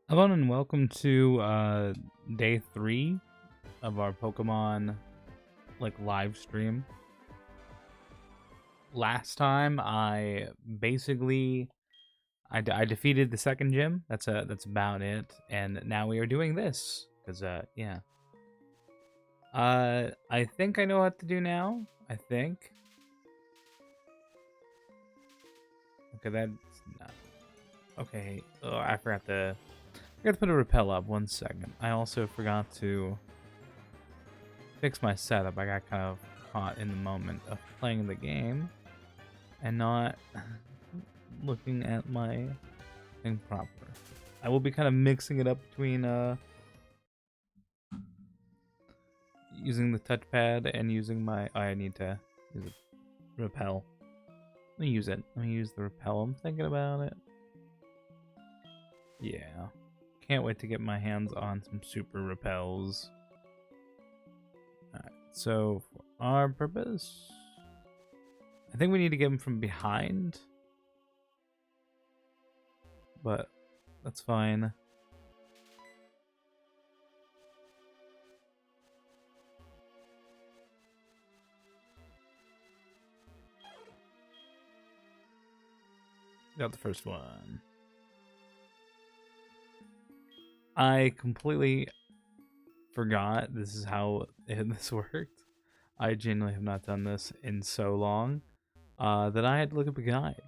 Hello and welcome to day 3 of our Pokemon live stream. Last time I basically I defeated the second gym. That's about it. And now we are doing this cuz yeah. I think I know what to do now. I think. Okay, that's not. Okay. Oh, I forgot to put a repel up. 1 second. I also forgot to fix my setup. I got kind of caught in the moment of playing the game and not looking at my thing proper. I will be kind of mixing it up between using the touchpad and using my I need to use a repel. Let me use it. Let me use the repel. I'm thinking about it. Yeah. Can't wait to get my hands on some super repels. Alright, so for our purpose, I think we need to get him from behind. But that's fine. Got the first one. I completely forgot this is how this worked. I genuinely have not done this in so long that I had to look up a guide.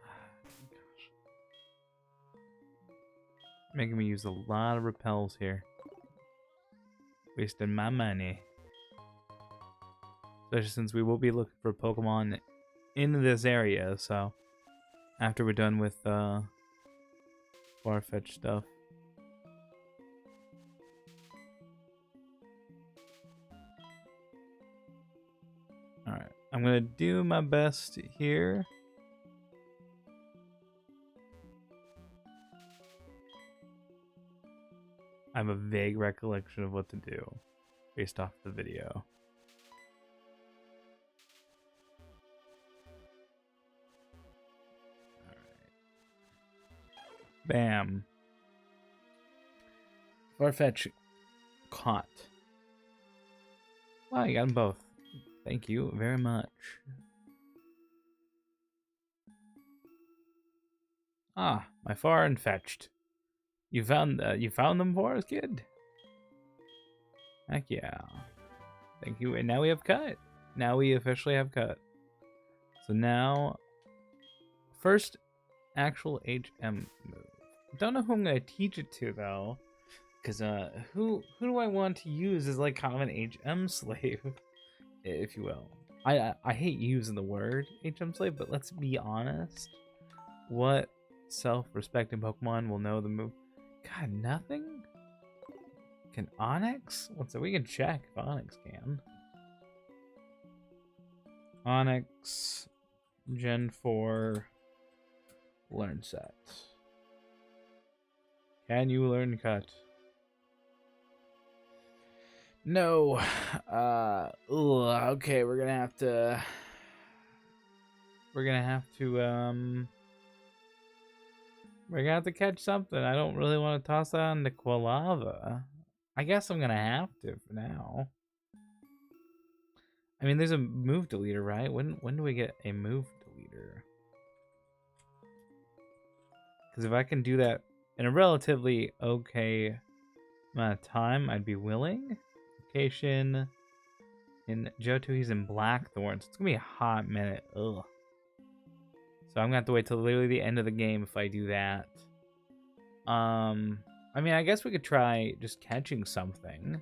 Gosh. Making me use a lot of repels here. Wasting my money. Especially since we will be looking for Pokemon in this area, so after we're done with far-fetched stuff. Alright, I'm gonna do my best here. I have a vague recollection of what to do based off the video. Alright. Bam. Farfetch caught. Wow, you got them both. Thank you very much. Ah, my far and fetched. You found them for us, kid? Heck yeah. Thank you. And now we have cut. Now we officially have cut. So now, first actual HM move. Don't know who I'm gonna teach it to though, because who do I want to use as like kind of an HM slave, if you will. I hate using the word HM slave, but let's be honest. What self-respecting Pokemon will know the move? God, nothing? Can Onyx? So we can check if Onyx can. Onyx Gen 4 learn set. Can you learn cut? No. Okay, we're gonna have to catch something. I don't really want to toss that on the Quilava. I guess I'm gonna have to for now. I mean, there's a move deleter, right? When do we get a move deleter? Because if I can do that in a relatively okay amount of time, I'd be willing. Location in Johto, he's in Blackthorn, so it's gonna be a hot minute. Ugh. So I'm gonna have to wait till literally the end of the game if I do that. I mean, I guess we could try just catching something.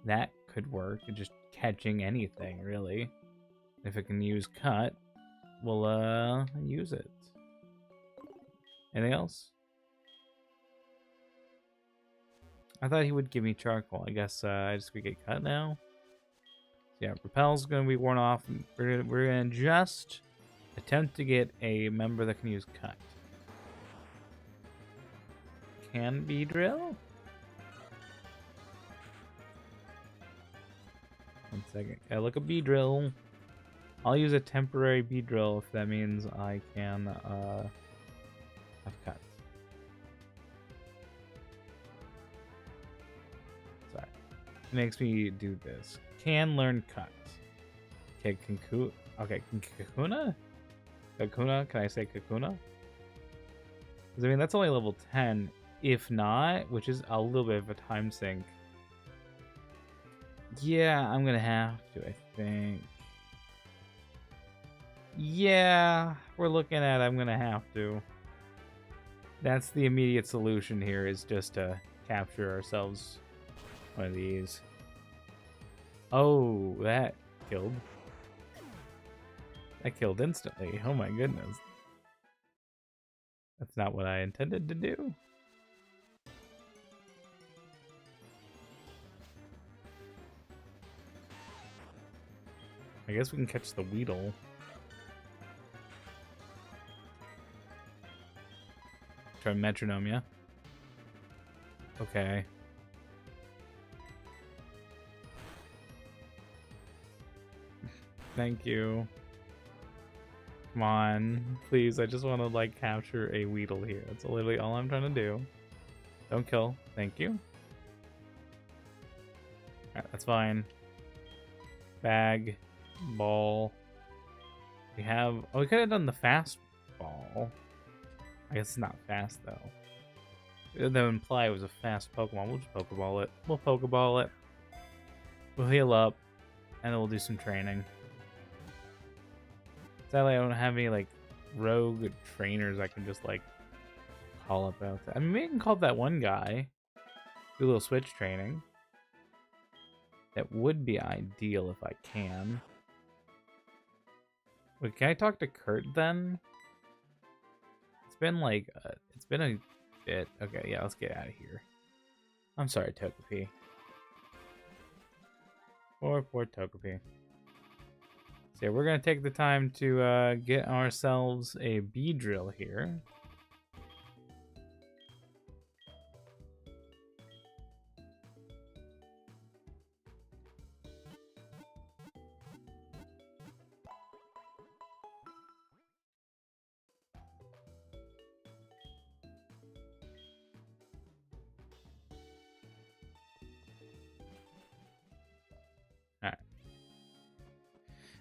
That could work. Just catching anything, really. If it can use cut, we'll use it. Anything else? I thought he would give me charcoal. I guess I just could get cut now. So yeah, repel's gonna be worn off. We're gonna just attempt to get a member that can use cut. Can Beedrill? 1 second. Gotta look at Beedrill. I'll use a temporary Beedrill if that mees I can have cut. makes me do this. Can learn cuts. Okay, okay, Kakuna? Kakuna? Can I say Kakuna? Because I mean, that's only level 10. If not, which is a little bit of a time sink. Yeah, I'm gonna have to, I think. Yeah, we're looking at I'm gonna have to. That's the immediate solution here, is just to capture ourselves one of these. Oh, that killed. That killed instantly. Oh my goodness. That's not what I intended to do. I guess we can catch the Weedle. Try metronome, yeah? Okay. Thank you. Come on. Please, I just want to, like, capture a Weedle here. That's literally all I'm trying to do. Don't kill. Thank you. Alright, that's fine. Bag. Ball. We have... Oh, we could have done the fast ball. I guess it's not fast, though. That would imply it was a fast Pokemon. We'll just Pokeball it. We'll Pokeball it. We'll heal up. And then we'll do some training. Sadly, I don't have any, like, rogue trainers I can just, like, call up out there. I mean, maybe I can call up that one guy. Do a little switch training. That would be ideal if I can. Wait, can I talk to Kurt then? It's been like, it's been a bit. Okay, yeah, let's get out of here. I'm sorry, Togepi. Poor Togepi. So yeah, we're gonna take the time to get ourselves a Beedrill here.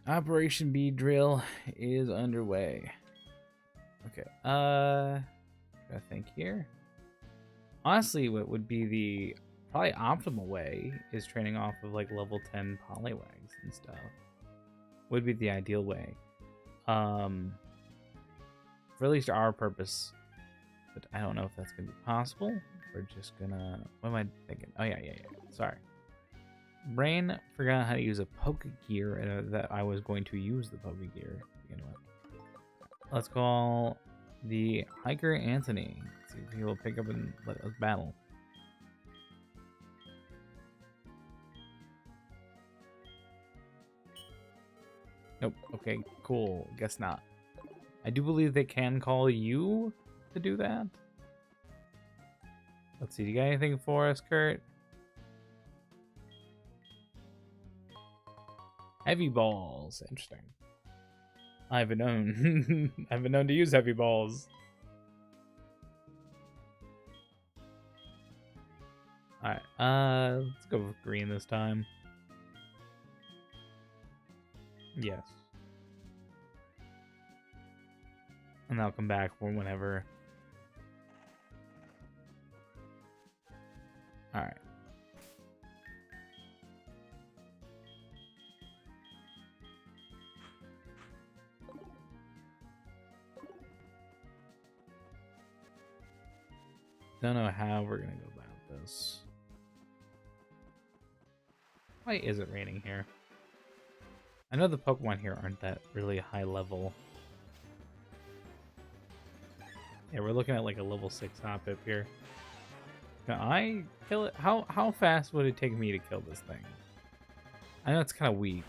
Operation Beedrill is underway. Okay, I think here. Honestly, what would be the probably optimal way is training off of like level 10 Poliwags and stuff. Would be the ideal way. For at least our purpose. But I don't know if that's gonna be possible. We're just gonna... What am I thinking? Oh yeah. Sorry. Brain forgot how to use a Pokegear and that I was going to use the Pokegear to begin with. Let's call the hiker Anthony. Let's see if he will pick up and let us battle. Nope. Okay, cool. Guess not. I do believe they can call you to do that. Let's see. Do you got anything for us, Kurt? Heavy balls. Interesting. I've been known. I've been known to use heavy balls. Alright, let's go with green this time. Yes. And I'll come back for whenever. Alright. Don't know how we're gonna go about this. Why is it raining here? I know the Pokemon here aren't that really high level. Yeah, we're looking at like a level 6 Hoppip here. Can I kill it? How fast would it take me to kill this thing? I know it's kind of weak.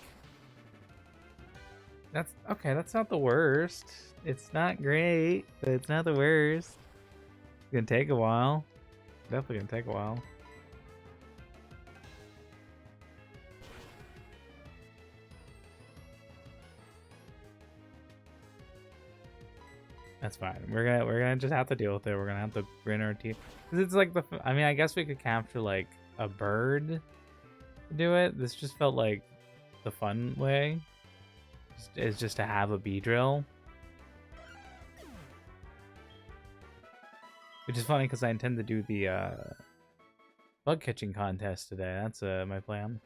That's okay. That's not the worst. It's not great, but it's not the worst. It's gonna take a while. Definitely gonna take a while. That's fine. We're gonna just have to deal with it. We're gonna have to grin our teeth. Cause it's like I mean, I guess we could capture like a bird to do it. This just felt like the fun way. Is just to have a bee drill. Which is funny because I intend to do the bug catching contest today. That's my plan.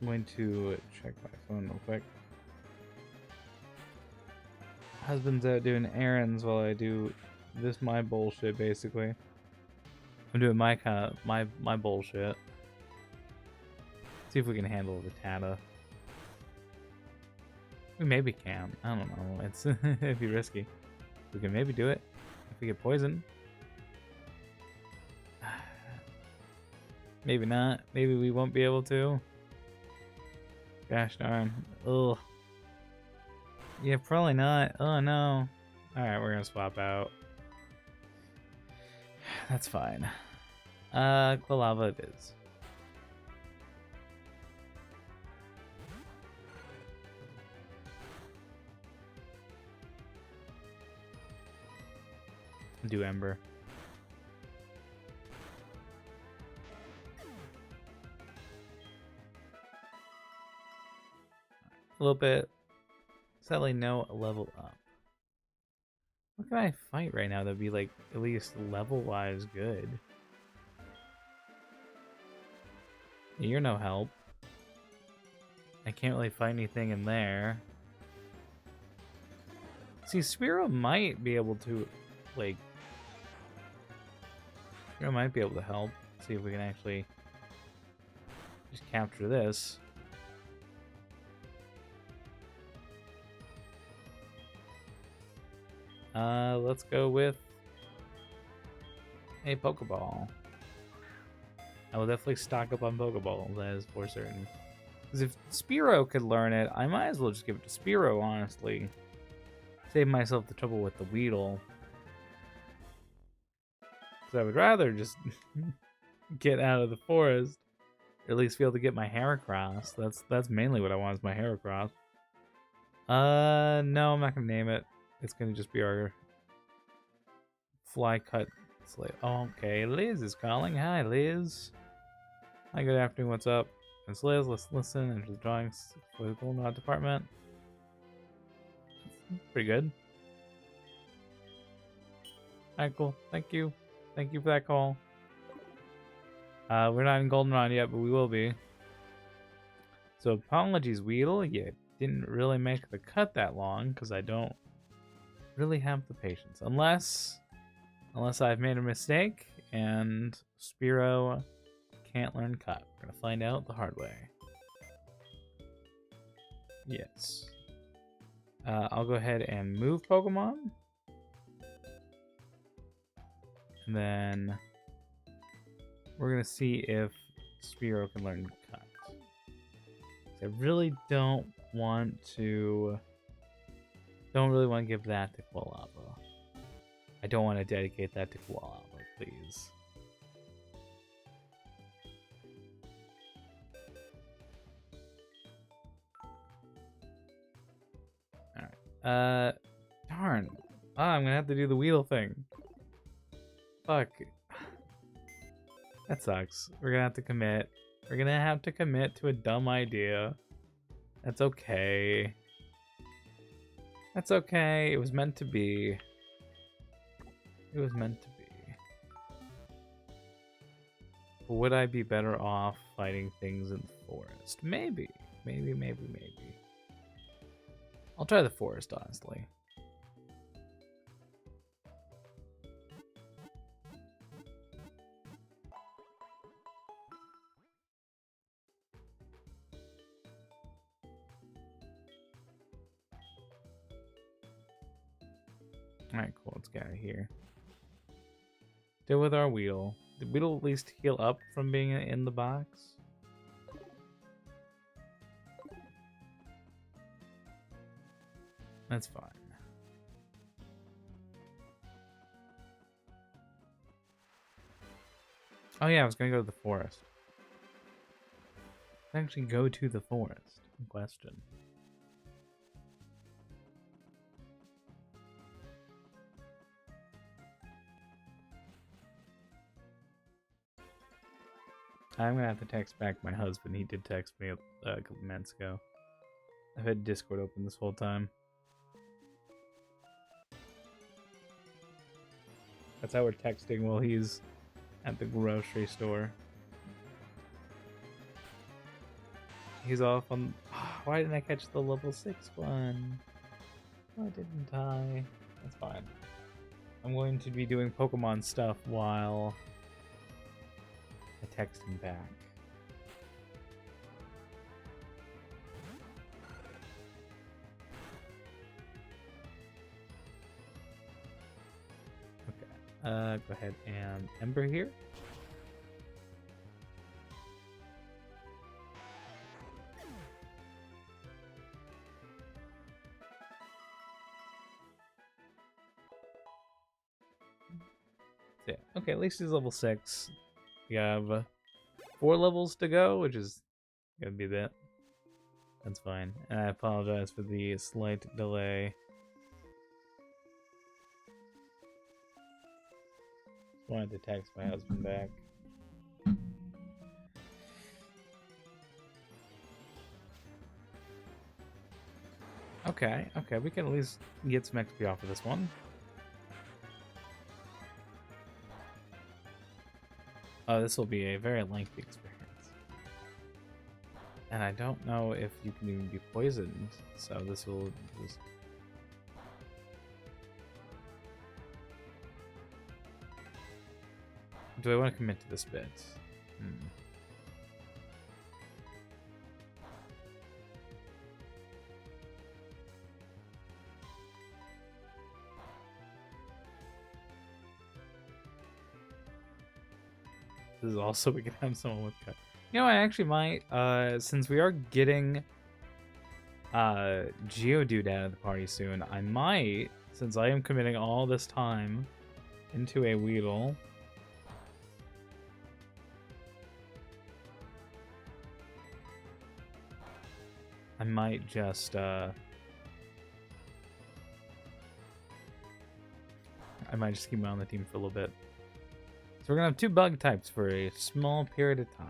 I'm going to check my phone real quick. Husband's out doing errands while I do my bullshit, basically. I'm doing my kind of my bullshit. See if we can handle the Tata. We maybe can. I don't know. It's it'd be risky. We can maybe do it if we get poisoned. Maybe not. Maybe we won't be able to. Gosh darn. Ugh. Yeah, probably not. Oh no. Alright, we're gonna swap out. That's fine. Quilava it is. Do Ember. A little bit. Sadly, no level up. What can I fight right now that'd be like at least level-wise good? You're no help. I can't really fight anything in there. See, Spearow might be able to, like... Spearow might be able to help. See if we can actually just capture this. Let's go with a Pokeball. I will definitely stock up on Pokeballs, that is for certain. Because if Spearow could learn it, I might as well just give it to Spearow, honestly. Save myself the trouble with the Weedle. Because I would rather just get out of the forest. Or at least be able to get my Heracross. That's mainly what I want is my Heracross. No, I'm not going to name it. It's going to just be our fly cut slate. Oh, okay, Liz is calling. Hi, Liz. Hi, good afternoon. What's up? It's Liz. Let's listen into the drawings for the Goldenrod department. Pretty good. Alright, cool. Thank you. Thank you for that call. We're not in Goldenrod yet, but we will be. So apologies, Weedle. You didn't really make the cut that long because I don't really have the patience. Unless I've made a mistake and Spearow can't learn cut. We're gonna find out the hard way. Yes. I'll go ahead and move Pokemon. And then we're gonna see if Spearow can learn cut. I really don't really want to give that to Quilava. I don't want to dedicate that to Quilava, please. Alright. Darn. I'm gonna have to do the Weedle thing. Fuck. That sucks. We're gonna have to commit. We're gonna have to commit to a dumb idea. That's okay. That's okay. It was meant to be. It was meant to be. But would I be better off fighting things in the forest? Maybe. Maybe. I'll try the forest, honestly. Alright, cool. Let's get out of here. Deal with our Weedle. Did Weedle at least heal up from being in the box? That's fine. Oh yeah, I was gonna go to the forest. Let's actually go to the forest in question. I'm gonna have to text back my husband. He did text me a couple minutes ago. I've had Discord open this whole time. That's how we're texting while he's at the grocery store. He's off on... Why didn't I catch the level 6 one? Why didn't I? That's fine. I'm going to be doing Pokemon stuff while I text him back. Okay. Go ahead and Ember here. Yeah. Okay, at least he's level 6. We have 4 levels to go, which is gonna be that. That's fine. And I apologize for the slight delay. Just wanted to text my husband back. Okay, we can at least get some XP off of this one. Oh, this will be a very lengthy experience. And I don't know if you can even be poisoned, so this will just... Do I want to commit to this bit? This is also, we can have someone with cut. You know, I actually might, since we are getting Geodude out of the party soon, I might, since I am committing all this time into a Weedle, I might just, keep him on the team for a little bit. So we're gonna have 2 bug types for a small period of time.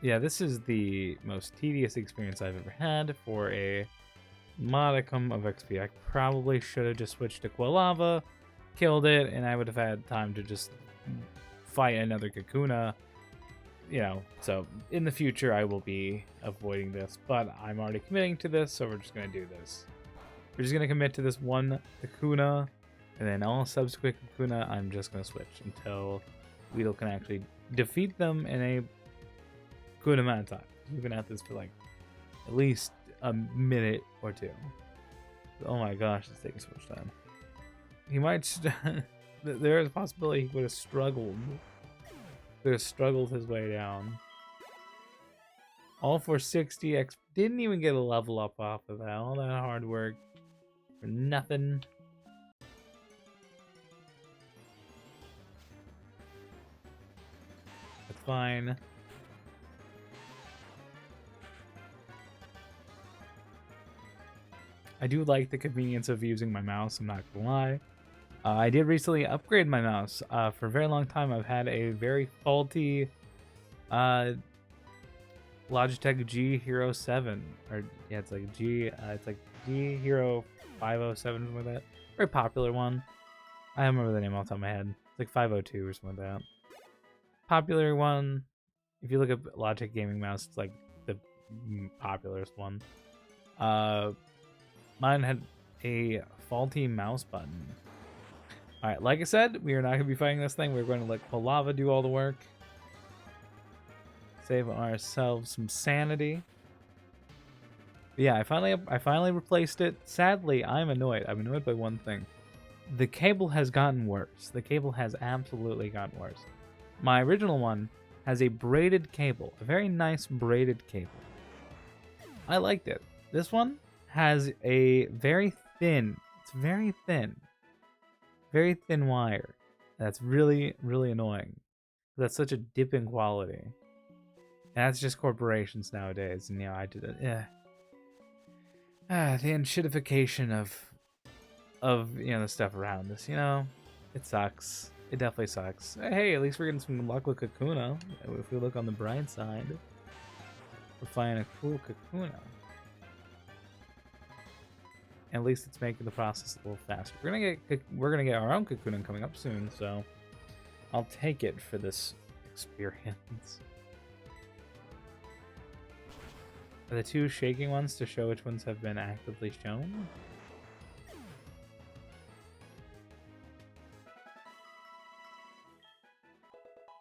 Yeah, this is the most tedious experience I've ever had for a modicum of XP. I probably should have just switched to Quilava, killed it, and I would have had time to just fight another Kakuna. You know, so in the future I will be avoiding this, but I'm already committing to this, so we're just gonna do this. We're just gonna commit to this one Kakuna, and then all subsequent Kakuna I'm just gonna switch until Weedle can actually defeat them in a good amount of time. We've been at this for like at least a minute or 2. Oh my gosh, it's taking so much time. He might there is a possibility he would have struggled. Could have struggled his way down. All for 60x. Didn't even get a level up off of that. All that hard work for nothing. That's fine. I do like the convenience of using my mouse, I'm not gonna lie. I did recently upgrade my mouse. For a very long time, I've had a very faulty Logitech G Hero 7. Or, yeah, it's like G Hero 507, something like that. Very popular one. I don't remember the name off the top of my head. It's like 502 or something like that. Popular one. If you look at Logitech gaming mouse, it's like the popularest one. Mine had a faulty mouse button. Alright, like I said, we are not going to be fighting this thing. We're going to let Quilava do all the work. Save ourselves some sanity. But yeah, I finally replaced it. Sadly, I'm annoyed. I'm annoyed by one thing. The cable has gotten worse. The cable has absolutely gotten worse. My original one has a braided cable. A very nice braided cable. I liked it. This one has a very thin, it's very thin wire. That's really, really annoying. That's such a dip in quality. And that's just corporations nowadays. And, you know, I did it. Yeah. The enshittification of, you know, the stuff around us, you know? It sucks. It definitely sucks. Hey, at least we're getting some luck with Kakuna. If we look on the bright side, we're finding a cool Kakuna. At least it's making the process a little faster. We're gonna get our own Kakuna coming up soon, so I'll take it for this experience. Are the two shaking ones to show which ones have been actively shown?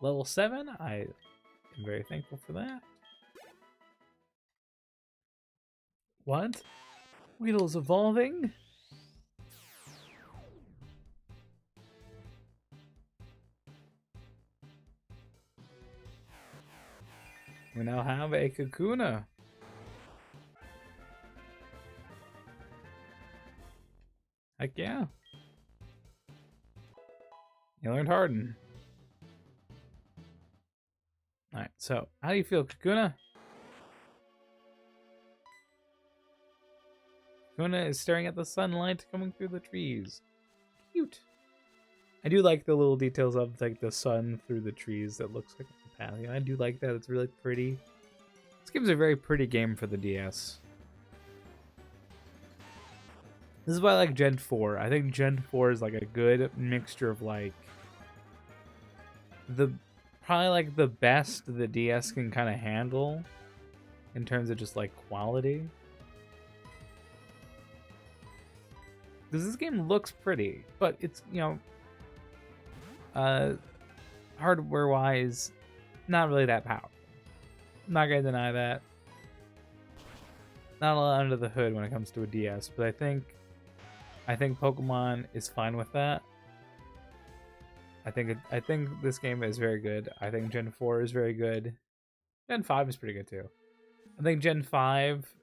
Level 7, I am very thankful for that. What? Weedle's evolving? We now have a Kakuna. Heck yeah. You learned Harden. Alright, so how do you feel, Kakuna? Kakuna is staring at the sunlight coming through the trees. Cute. I do like the little details of like the sun through the trees that looks like a path. Yeah, I do like that. It's really pretty. This game's a very pretty game for the DS. This is why I like Gen 4. I think Gen 4 is like a good mixture of like probably like the best the DS can kind of handle in terms of just like quality. Because this game looks pretty, but it's, you know, hardware wise, not really that powerful. I'm not gonna deny that. Not a lot under the hood when it comes to a DS, but I think Pokemon is fine with that. I think this game is very good. I think Gen 4 is very good. Gen 5 is pretty good too. I think Gen 5,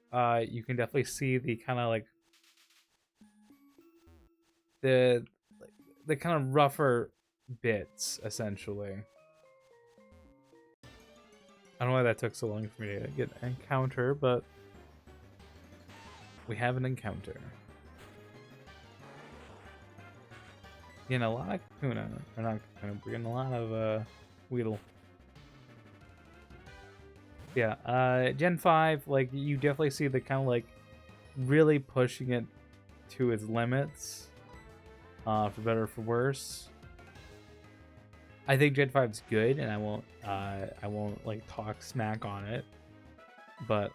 you can definitely see the kind of like the kind of rougher bits, essentially. I don't know why that took so long for me to get an encounter, but we have an encounter. Getting a lot of Kakuna, or not Kakuna, we're getting a lot of Weedle. Yeah, Gen 5, like, you definitely see the kind of like really pushing it to its limits, for better or for worse. I think Gen 5 is good, and I won't like talk smack on it, but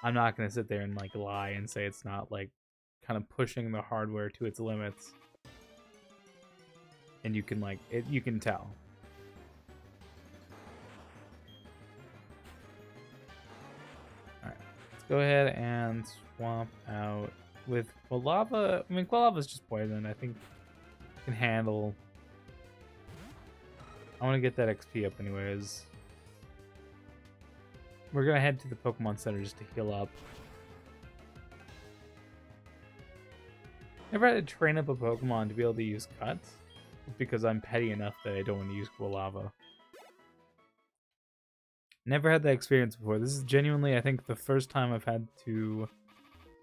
I'm not gonna sit there and like lie and say it's not like kind of pushing the hardware to its limits. And you can like you can tell. All right, let's go ahead and swap out with Quilava. I mean, Quilava's just poison. I think can handle. I want to get that XP up anyways. We're gonna head to the Pokemon Center just to heal up. Never had to train up a Pokemon to be able to use cuts. Because I'm petty enough that I don't want to use Quilava. Never had that experience before. This is genuinely, I think, the first time I've had to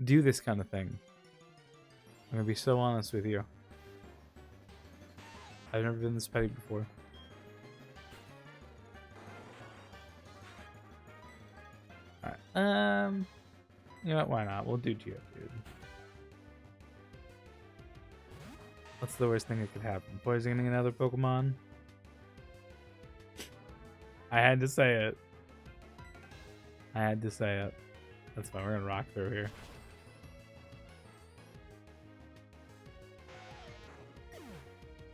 do this kind of thing. I'm gonna be so honest with you. I've never been this petty before. Alright, you know what, why not? We'll do Geodude. What's the worst thing that could happen? Poisoning another Pokemon? I had to say it. I had to say it. That's fine, we're gonna rock through here.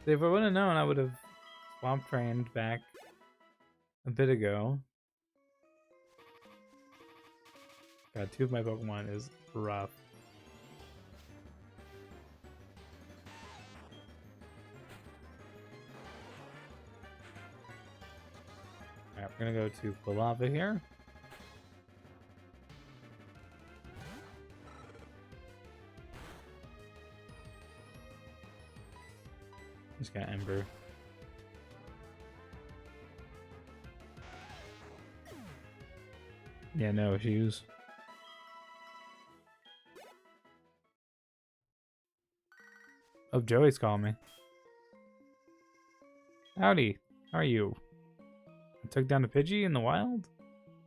See, if I would have known, I would have swamp trained back a bit ago. God, 2 of my Pokemon is rough. Alright, we're gonna go to Quilava here. Just got Ember. Yeah, no issues. Oh, Joey's calling me. Howdy. How are you? I took down a Pidgey in the wild?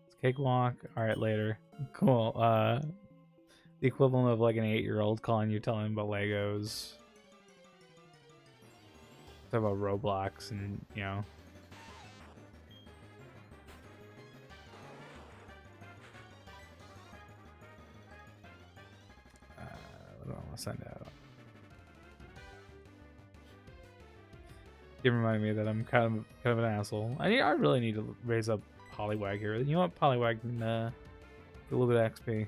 It's cakewalk. Alright, later. Cool. The equivalent of like an 8-year-old calling you, telling him about Legos. Talk about Roblox and, you know. What do I want to send out? It reminded me that I'm kind of an asshole. I really need to raise up Poliwag here. You know what? Poliwag can get a little bit of XP.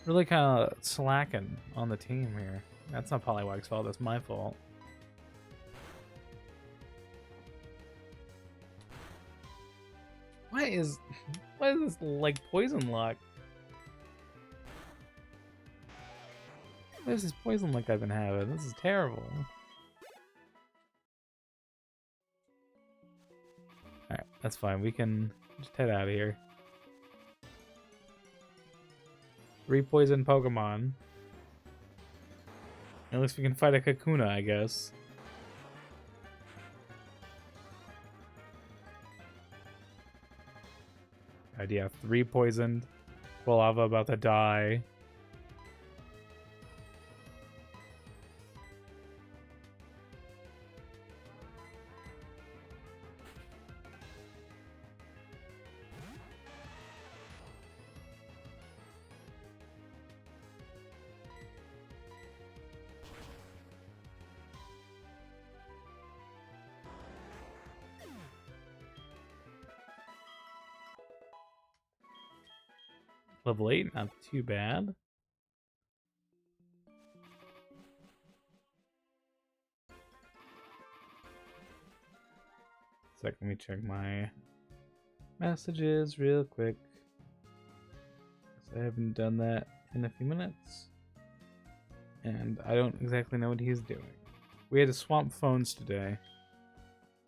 Really kind of slacking on the team here. That's not Poliwag's fault. That's my fault. What is this like poison luck? What is this poison luck I've been having? This is terrible. Alright, that's fine. We can just head out of here. 3 poison Pokemon. At least we can fight a Kakuna, I guess. Idea 3 poisoned. Quilava about to die. Level 8, not too bad. Let me check my messages real quick. I haven't done that in a few minutes. And I don't exactly know what he's doing. We had to swap phones today.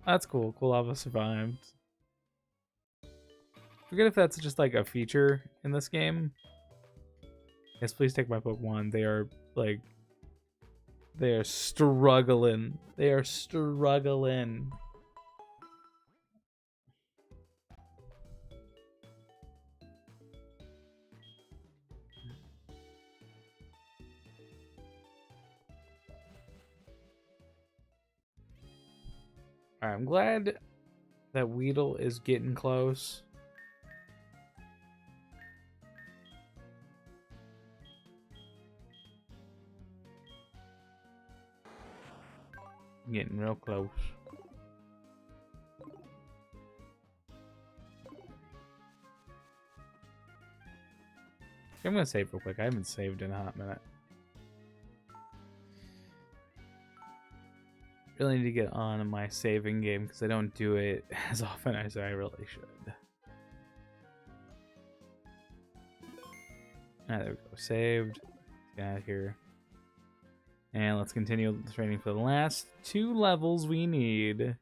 That's cool. Quilava survived. Forget if that's just like a feature in this game. Yes, please take my Pokemon. They are like... They are struggling. They are struggling. Alright, I'm glad that Weedle is getting close. Getting real close. I'm gonna save real quick. I haven't saved in a hot minute. Really need to get on my saving game because I don't do it as often as I really should. There we go. Saved. Let's get out of here. And let's continue training for the last 2 levels we need.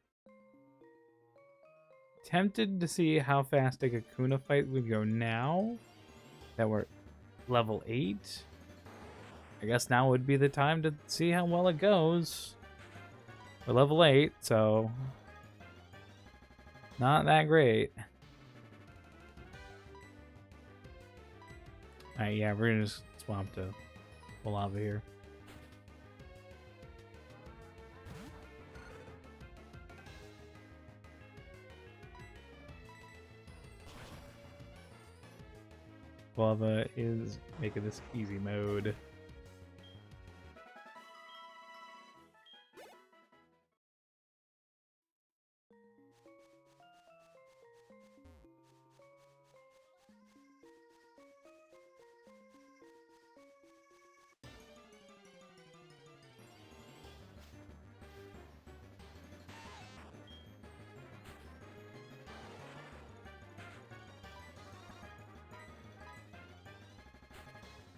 Tempted to see how fast a Kakuna fight would go now that we're level 8. I guess now would be the time to see how well it goes. We're level 8, so not that great. Alright, yeah, we're gonna just swamp to Quilava here. Quilava is making this easy mode.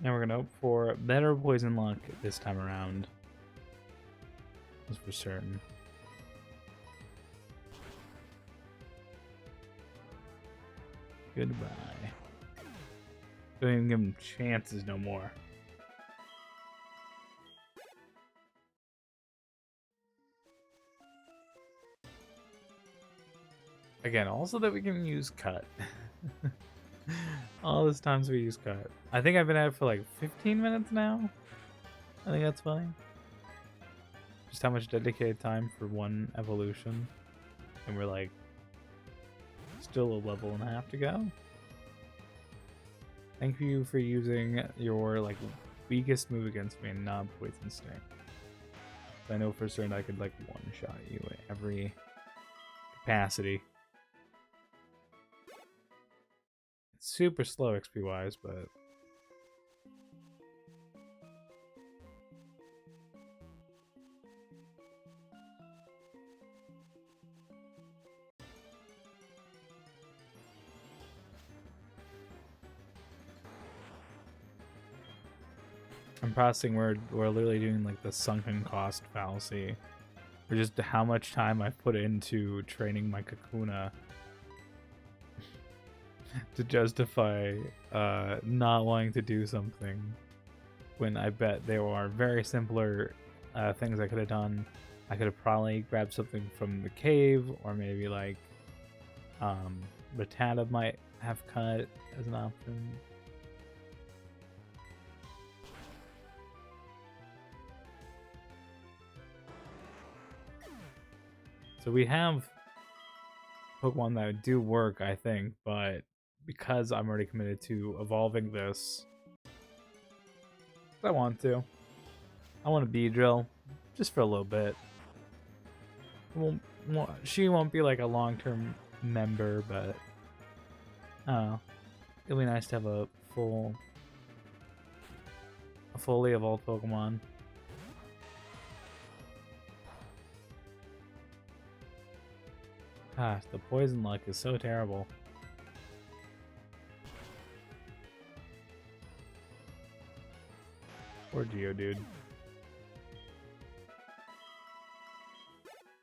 Now we're gonna hope for better poison luck this time around. That's for certain. Goodbye. Don't even give him chances no more. Again, also that we can use cut. All this times we use cut. I think I've been at it for like 15 minutes now. I think that's fine. Just how much dedicated time for one evolution. And we're like still a level and a half to go. Thank you for using your like weakest move against me and not Poison Sting. I know for certain I could like one-shot you at every capacity. It's super slow XP wise, but I'm processing we're literally doing like the sunken cost fallacy. For just how much time I've put into training my Kakuna to justify not wanting to do something when I bet there are very simpler things I could have done. I could have probably grabbed something from the cave, or maybe like Rattata might have cut as an option. So we have Pokemon that do work, I think, but because I'm already committed to evolving this, I want to. I want a Beedrill, just for a little bit. She won't be like a long-term member, but oh, it'll be nice to have a fully evolved Pokemon. Gosh, the poison luck is so terrible. Poor Geodude.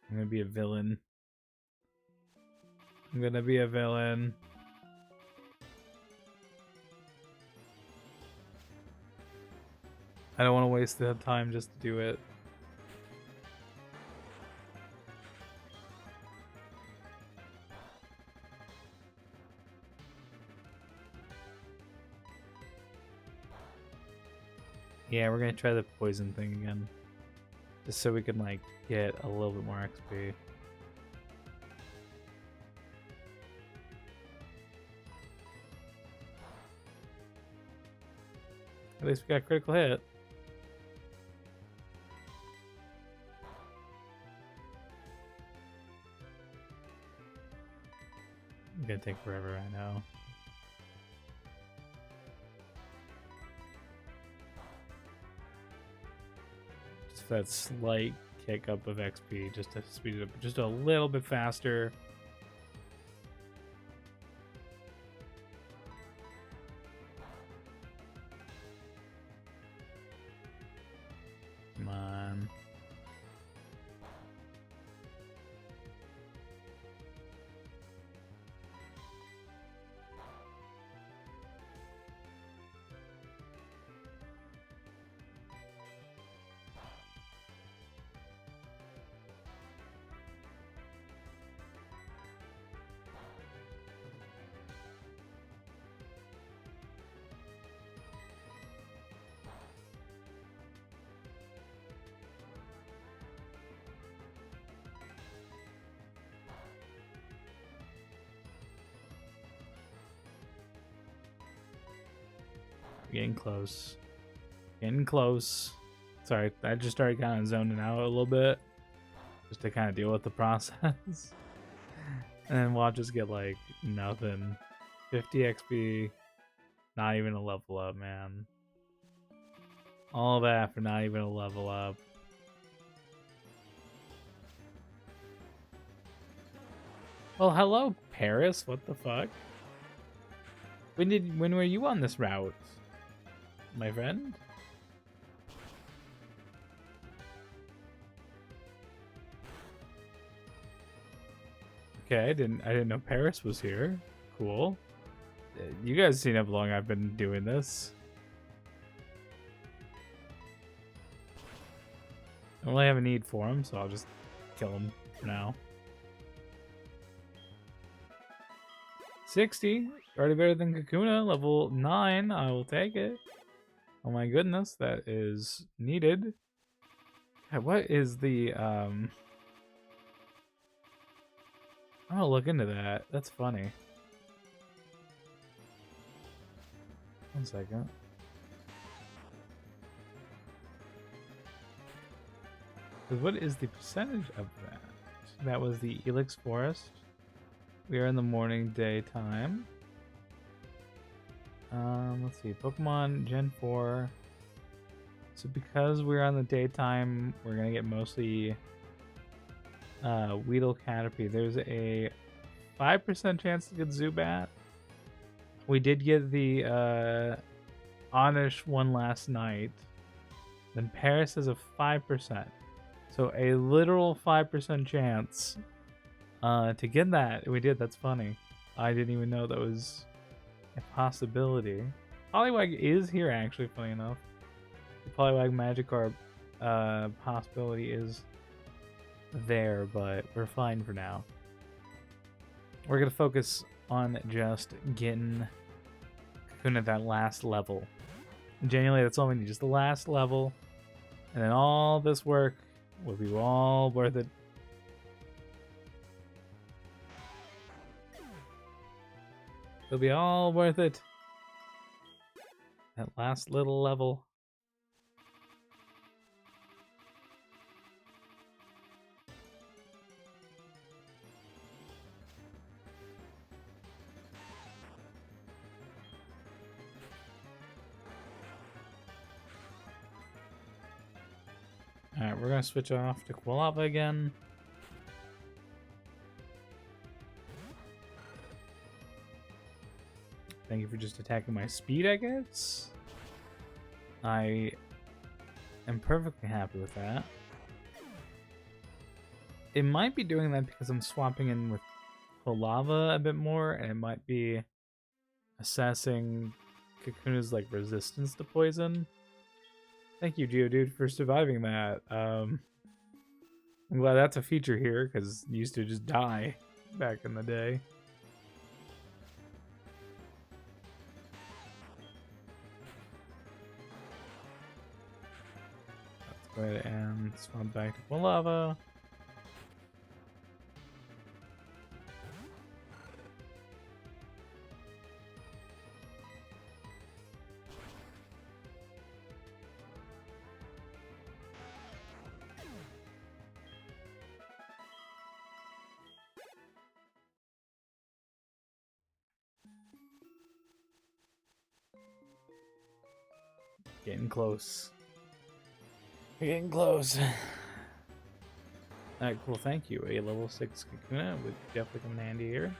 I'm gonna be a villain. I'm gonna be a villain. I don't want to waste the time just to do it. Yeah, we're gonna try the poison thing again. Just so we can like get a little bit more XP. At least we got a critical hit. It's gonna take forever, I know. Just that slight kick up of XP, just to speed it up just a little bit faster. Come on. Getting close. Getting close. Sorry, I just started kind of zoning out a little bit. Just to kind of deal with the process. And then we'll just get like nothing. 50 XP. Not even a level up, man. All that for not even a level up. Well, hello, Paris. What the fuck? When were you on this route? My friend? Okay, I didn't know Paris was here. Cool. You guys seen how long I've been doing this. I don't really have a need for him, so I'll just kill him for now. 60. Already better than Kakuna. Level 9. I will take it. Oh my goodness, that is needed. What is the I'm gonna look into that. That's funny. 1 second. What is the percentage of that? That was the Elix Forest. We are in the morning daytime. Let's see. Pokemon Gen 4. So because we're on the daytime, we're gonna get mostly Weedle Caterpie. There's a 5% chance to get Zubat. We did get the Onish one last night. Then Paris has a 5%. So a literal 5% chance to get that. We did. That's funny. I didn't even know that was a possibility. Poliwag is here, actually, funny enough. The Poliwag Magikarp possibility is there, but we're fine for now. We're going to focus on just getting Kakuna at that last level. Genuinely, that's all we need. Just the last level. And then all this work will be all worth it. It'll be all worth it. That last little level. Alright, we're gonna switch off to Quilava again. Thank you for just attacking my speed, I guess. I am perfectly happy with that. It might be doing that because I'm swapping in with Quilava a bit more, and it might be assessing Kakuna's like resistance to poison. Thank you, Geodude, for surviving that. I'm glad that's a feature here, because it used to just die back in the day. Let's go ahead and swap back to Quilava. Getting close. We're getting close. Alright, cool, thank you. A level 6 Kakuna would definitely come in handy here.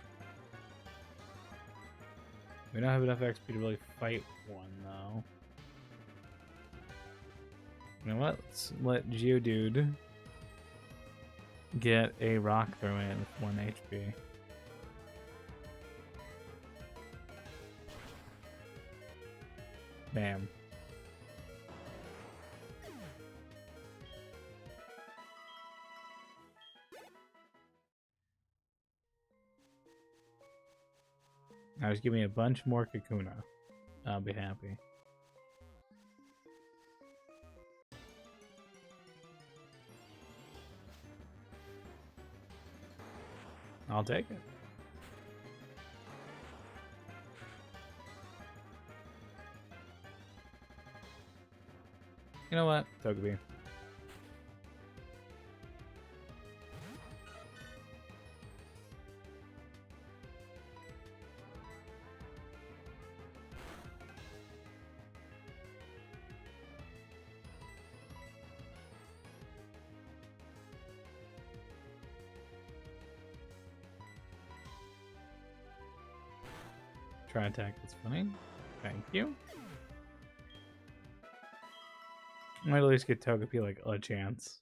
We don't have enough XP to really fight one, though. You know what? Let's let Geodude get a rock throw in with 1 HP. Bam. Now just give me a bunch more Kakuna. I'll be happy. I'll take it. You know what? Togepi. Try attack, that's funny. Thank you. I might at least get Togepi like a chance.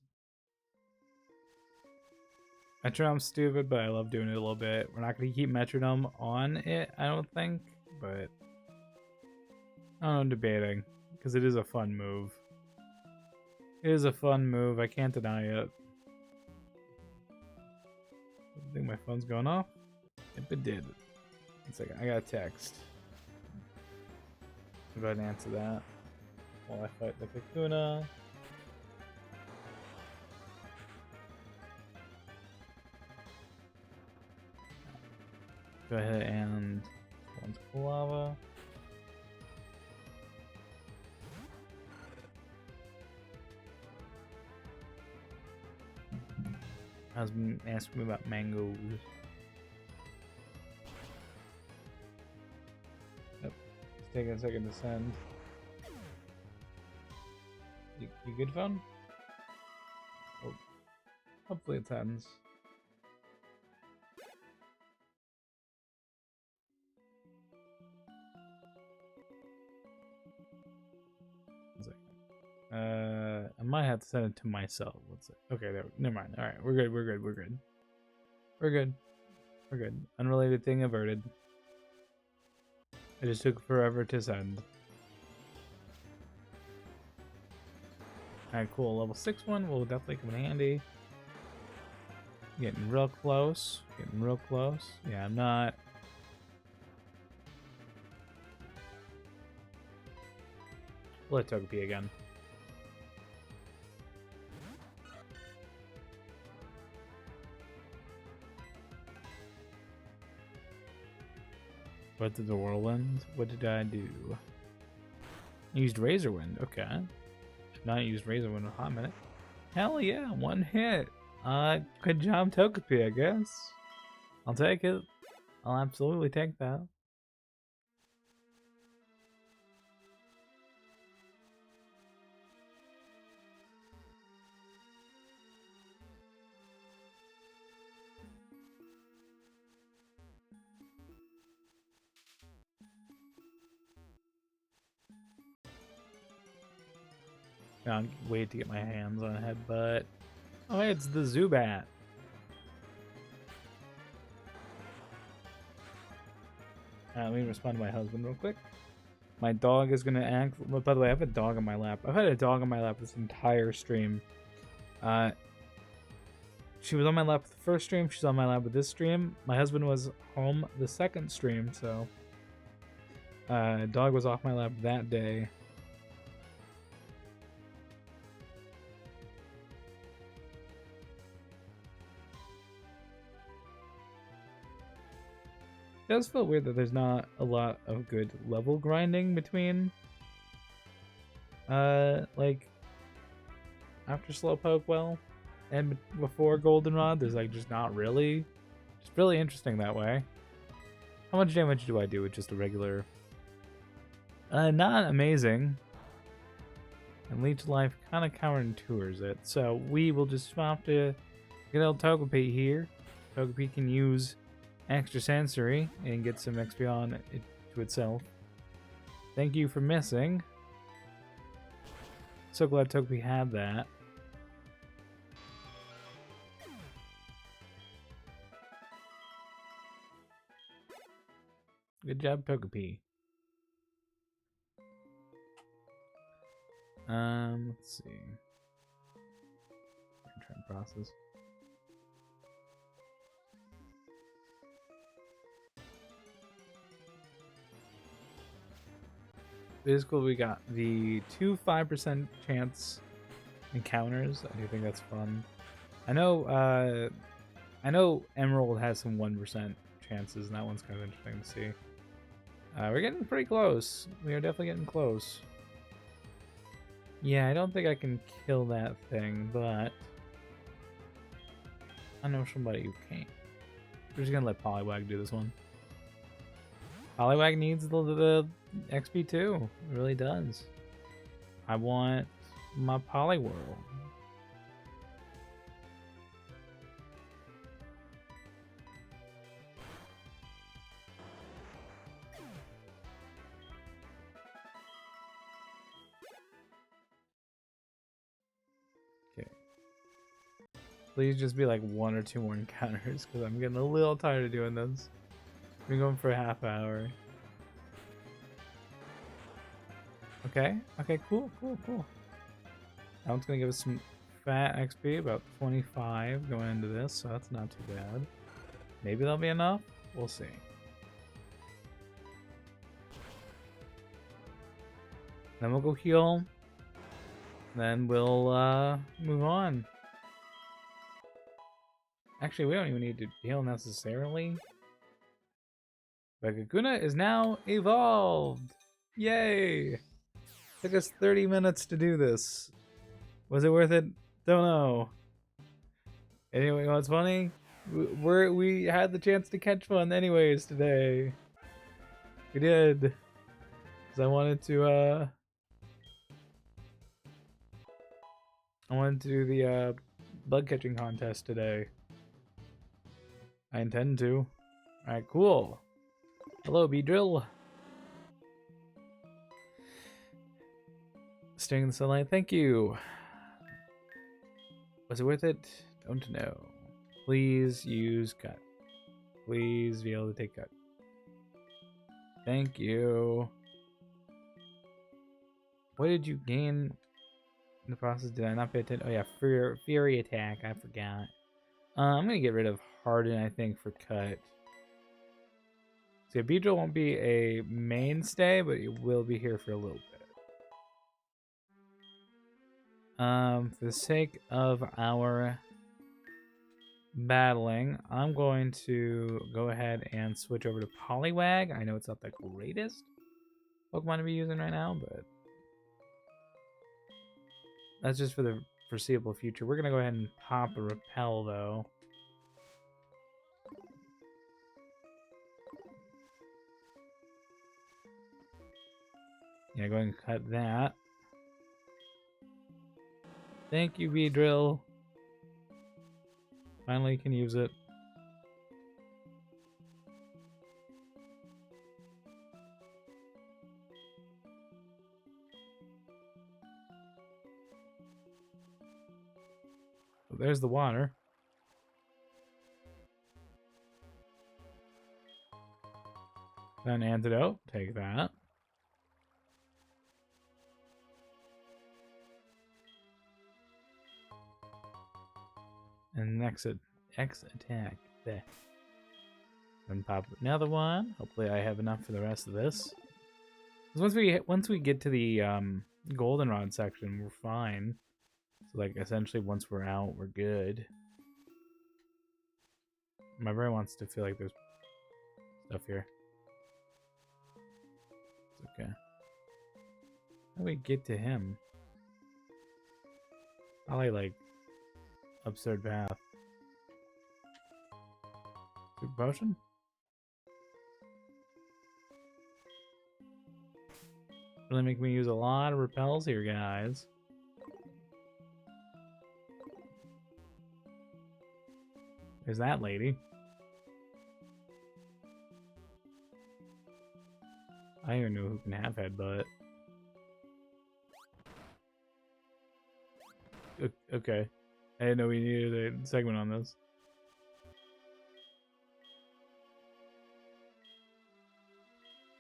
Metronome's stupid, but I love doing it a little bit. We're not going to keep Metronome on it, I don't think, but I don't know, I'm debating, because it is a fun move. It is a fun move, I can't deny it. I think my phone's going off. Yep, it did. One second, I got a text. I'll go ahead and answer that while I fight the Kakuna. Go ahead and one's lava. Husband asked me about mangoes. Yep. It's taking a second to send. You good, phone? Oh. Hopefully it sends. I might have to send it to myself. Let's see. Okay, there. Never mind. All right, we're good. We're good. We're good. We're good. We're good. Unrelated thing averted. It just took forever to send. All right, cool. Level 6 one will definitely come in handy. Getting real close. Getting real close. Yeah, I'm not. We'll let Togepi again. What did the whirlwind? What did I do? I used Razor Wind. Okay. I've not used Razor Wind in a hot minute. Hell yeah, one hit. Good job, Togepi, I guess. I'll take it. I'll absolutely take that. I'll wait to get my hands on a headbutt. Oh, hey, it's the Zubat. Let me respond to my husband real quick. My dog is gonna act. Well, by the way, I have a dog on my lap. I've had a dog on my lap this entire stream. She was on my lap the first stream. She's on my lap with this stream. My husband was home the second stream, so dog was off my lap that day. It does feel weird that there's not a lot of good level grinding between like after Slowpoke well and before Goldenrod. There's like just not really. It's really interesting that way. How much damage do I do with just a regular? Not amazing. And Leech Life kind of counters it. So we will just swap to good old Togepi here. Togepi can use Extra Sensory and get some XP on it to itself. Thank you for missing. So glad Togepi had that. Good job, Togepi. Let's see. I'm trying to process. Basically, we got the 2 5% chance encounters. I do think that's fun. I know Emerald has some 1% chances, and that one's kind of interesting to see. We're getting pretty close. We are definitely getting close. Yeah, I don't think I can kill that thing, but I know somebody who can. We're just gonna let Poliwag do this one. Poliwag needs the XP too. It really does. I want my Poliwhirl. Okay. Please just be like 1 or 2 more encounters, because I'm getting a little tired of doing this. We're going for a half hour. Okay, cool. That one's gonna give us some fat XP, about 25 going into this, so that's not too bad. Maybe that'll be enough? We'll see. Then we'll go heal. Then we'll move on. Actually, we don't even need to heal necessarily. But Kakuna is now evolved! Yay! Took us 30 minutes to do this. Was it worth it? Don't know. Anyway, what's funny? We had the chance to catch one anyways today. We did. Because I wanted to do the bug catching contest today. I intend to. Alright, cool. Hello, B-Drill. Staying in the sunlight, thank you. Was it worth it? Don't know. Please use cut. Please be able to take cut. Thank you. What did you gain in the process? Did I not pay attention? Oh yeah, Fury attack. I forgot. I'm gonna get rid of Harden, I think, for cut. So B-Drill won't be a mainstay, but it will be here for a little bit. For the sake of our battling, I'm going to go ahead and switch over to Poliwag. I know it's not the greatest Pokemon to be using right now, but that's just for the foreseeable future. We're going to go ahead and pop a Repel, though. Yeah, go ahead and cut that. Thank you, V-Drill. Finally can use it. So there's the water. An antidote. Take that. And next attack. There. And pop another one. Hopefully I have enough for the rest of this. Once we get to the goldenrod section, we're fine. So like essentially once we're out, we're good. My brain wants to feel like there's stuff here. It's okay. How do we get to him? Probably like absurd path. Super potion? Really make me use a lot of repels here, guys. There's that lady. I don't even know who can have headbutt. Okay. I didn't know we needed a segment on this.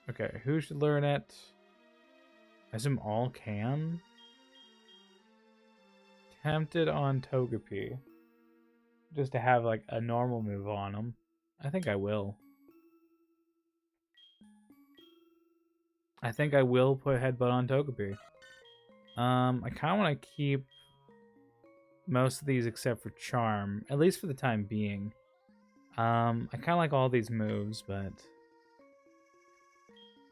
Okay, who should learn it? I assume all can? Tempted on Togepi. Just to have like a normal move on him. I think I will. I think I will put Headbutt on Togepi. I kind of want to keep most of these except for Charm, at least for the time being. I kind of like all these moves, but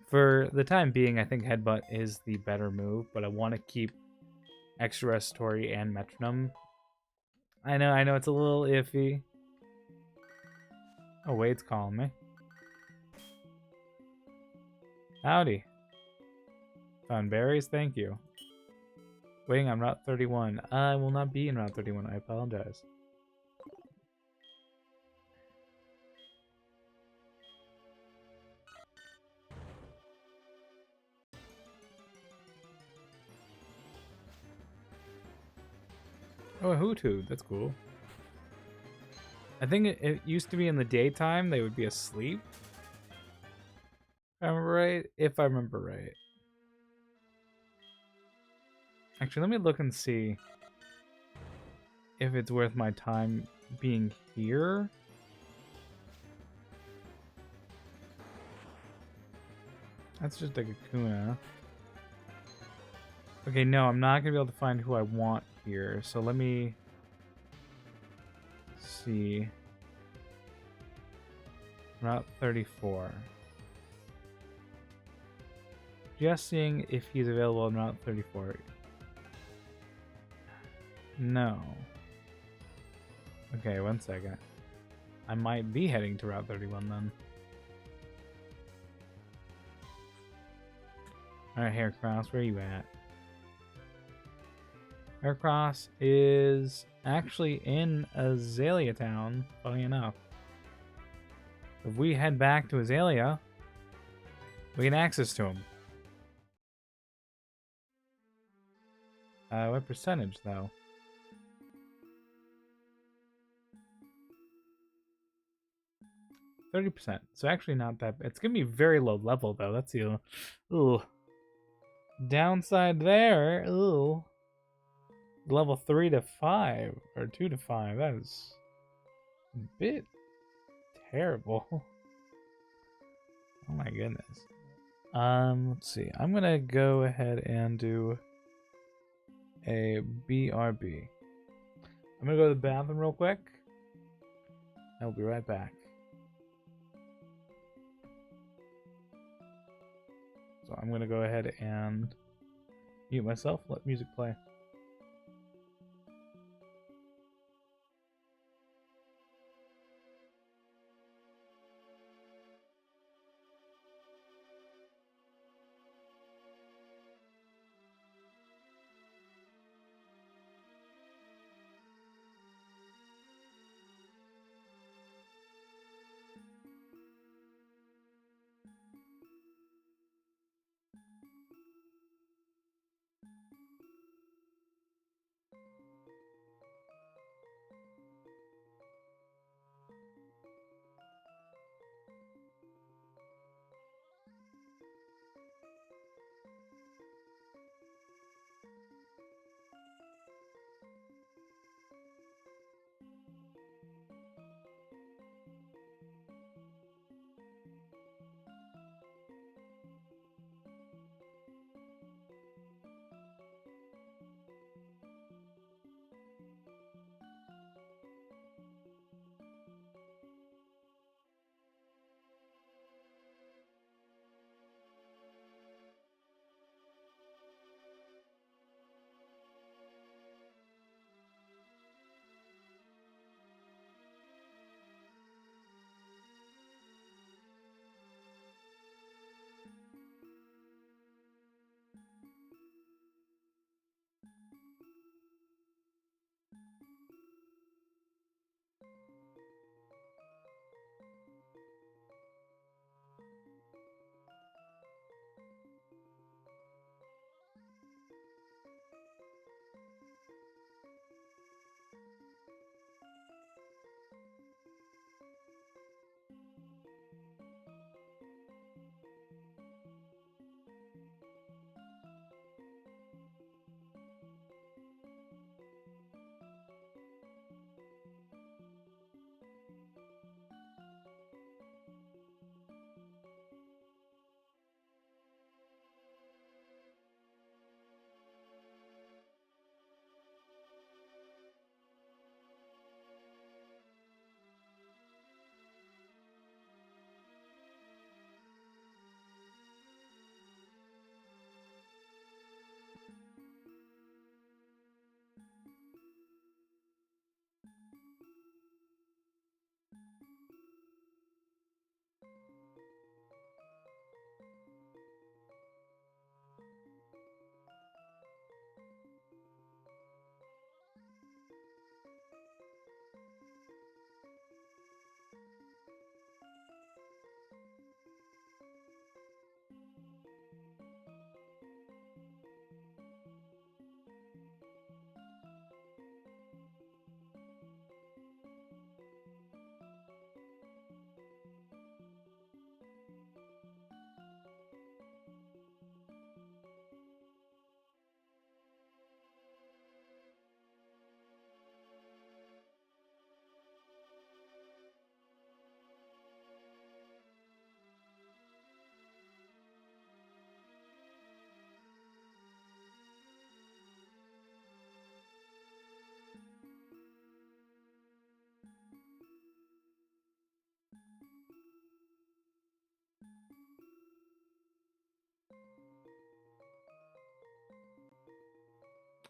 for the time being, I think Headbutt is the better move, but I want to keep Extra Respiratory and Metronome. I know it's a little iffy. Oh, Wade's calling me. Howdy. Found berries, thank you. Waiting on Route 31. I will not be in Route 31, I apologize. Oh, a Hoothoot, that's cool. I think it used to be in the daytime, they would be asleep. If I remember right? If I remember right. Actually, let me look and see if it's worth my time being here. That's just a Kakuna. Okay, no, I'm not gonna be able to find who I want here. So let me see. Route 34. Just seeing if he's available on Route 34. No. Okay, 1 second. I might be heading to Route 31 then. Alright, Haircross, where are you at? Haircross is actually in Azalea Town, funny enough. If we head back to Azalea, we can access to him. What percentage, though? 30%. So actually not that. It's gonna be very low level though. That's the ooh downside there. Ooh, level 3 to 5 or 2 to 5. That is a bit terrible. Oh my goodness. Let's see. I'm gonna go ahead and do a BRB. I'm gonna go to the bathroom real quick. I'll be right back. So I'm gonna go ahead and mute myself, let music play.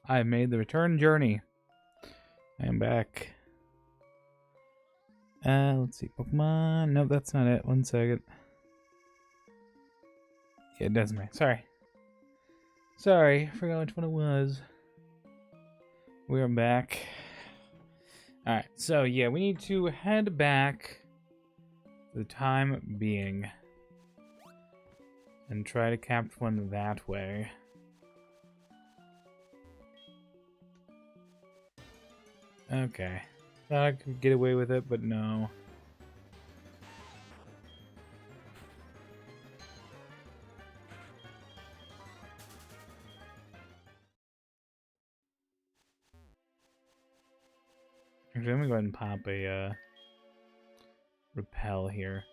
I made the return journey. I am back. Let's see. Pokemon. Nope, that's not it. 1 second. Yeah, Desmond. Sorry, I forgot which one it was. We're back. Alright, so yeah, we need to head back for the time being. And try to capture one that way. Okay. Thought I could get away with it, but no. Actually, let me go ahead and pop a repel here.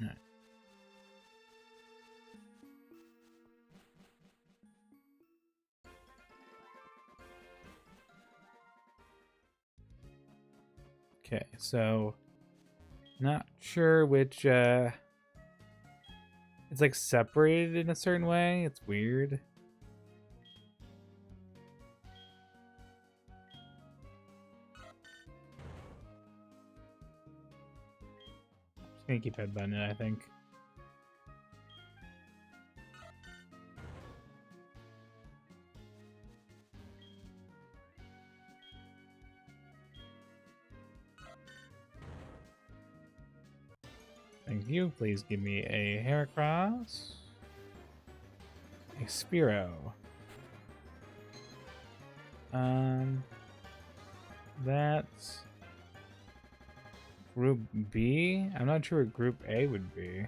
Alright. Okay, so not sure which it's like separated in a certain way. It's weird. Just gonna keep headbutting it, I think. Thank you. Please give me a Heracross. A Spearow. That's Group B? I'm not sure what Group A would be.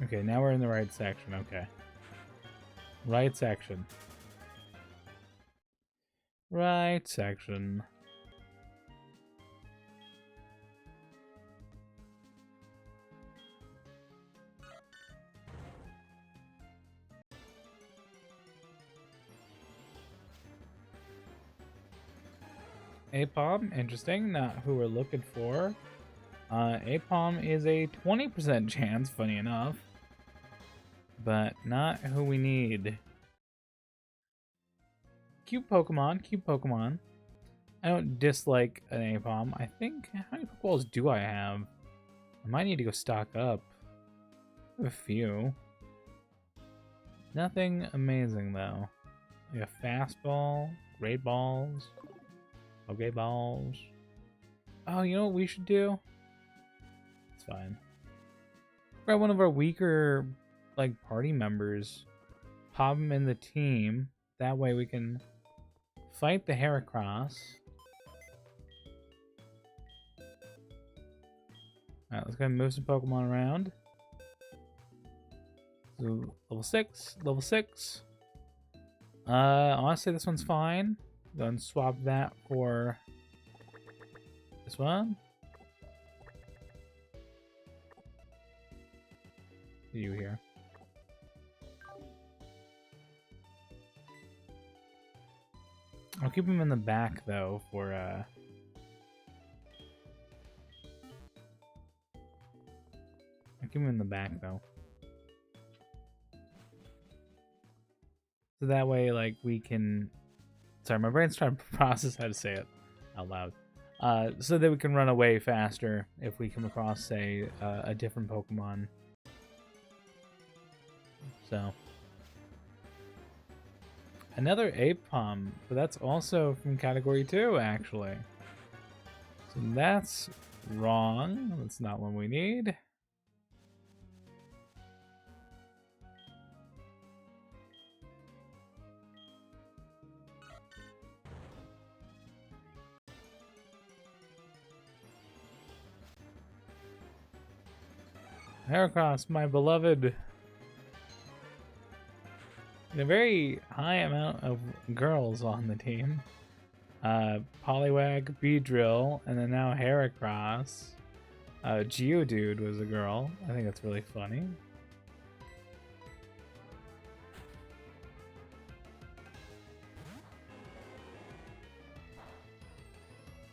Okay, now we're in the right section. Okay. Right section. Right section. Apom, interesting. Not who we're looking for. Apom is a 20% chance, funny enough. But not who we need. Cute Pokemon, cute Pokemon. I don't dislike an Apom. I think, how many Pokeballs do I have? I might need to go stock up. I have a few. Nothing amazing, though. Like a fastball, great balls, okay balls. Oh, you know what we should do? It's fine. Grab one of our weaker, like, party members. Pop them in the team. That way we can fight the Heracross. Alright, let's go ahead and move some Pokemon around. So, level 6, level 6. Honestly, this one's fine. Go and swap that for this one. You here. I'll keep him in the back though for I'll keep him in the back though. So that way like we can sorry, my brain's trying to process how to say it out loud. So that we can run away faster if we come across, say, a different Pokemon. So another Apom, but that's also from Category 2, actually. So that's wrong. That's not what we need. Heracross, my beloved. And a very high amount of girls on the team. Poliwag, Beedrill, and then now Heracross. Geodude was a girl. I think that's really funny.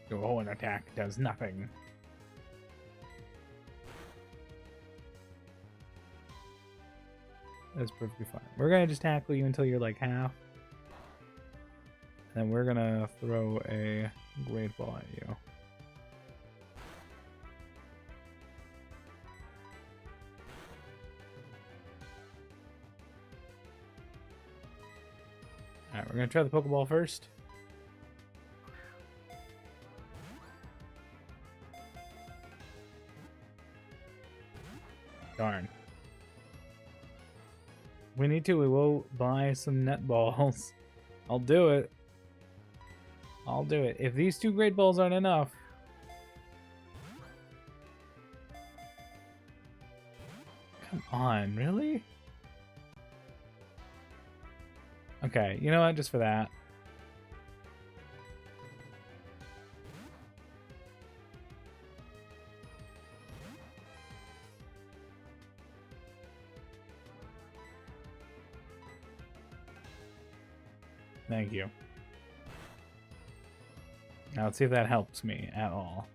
Oh, an attack does nothing. That's perfectly fine. We're gonna just tackle you until you're like half. And then we're gonna throw a Great Ball at you. Alright, we're gonna try the Pokeball first. Darn. We need to. We will buy some net balls. I'll do it. I'll do it. If these 2 Great Balls aren't enough. Come on, really? Okay, you know what? Just for that. Thank you. Now let's see if that helps me at all.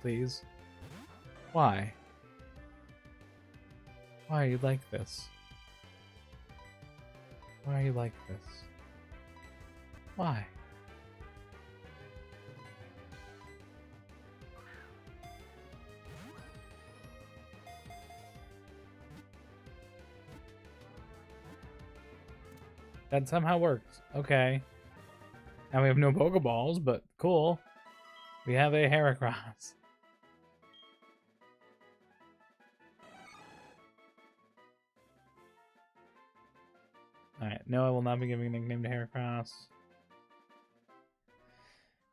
Please. Why? Why are you like this? Why are you like this? Why? That somehow works. Okay. Now we have no Pokeballs, but cool. We have a Heracross. Alright, no, I will not be giving a nickname to Heracross.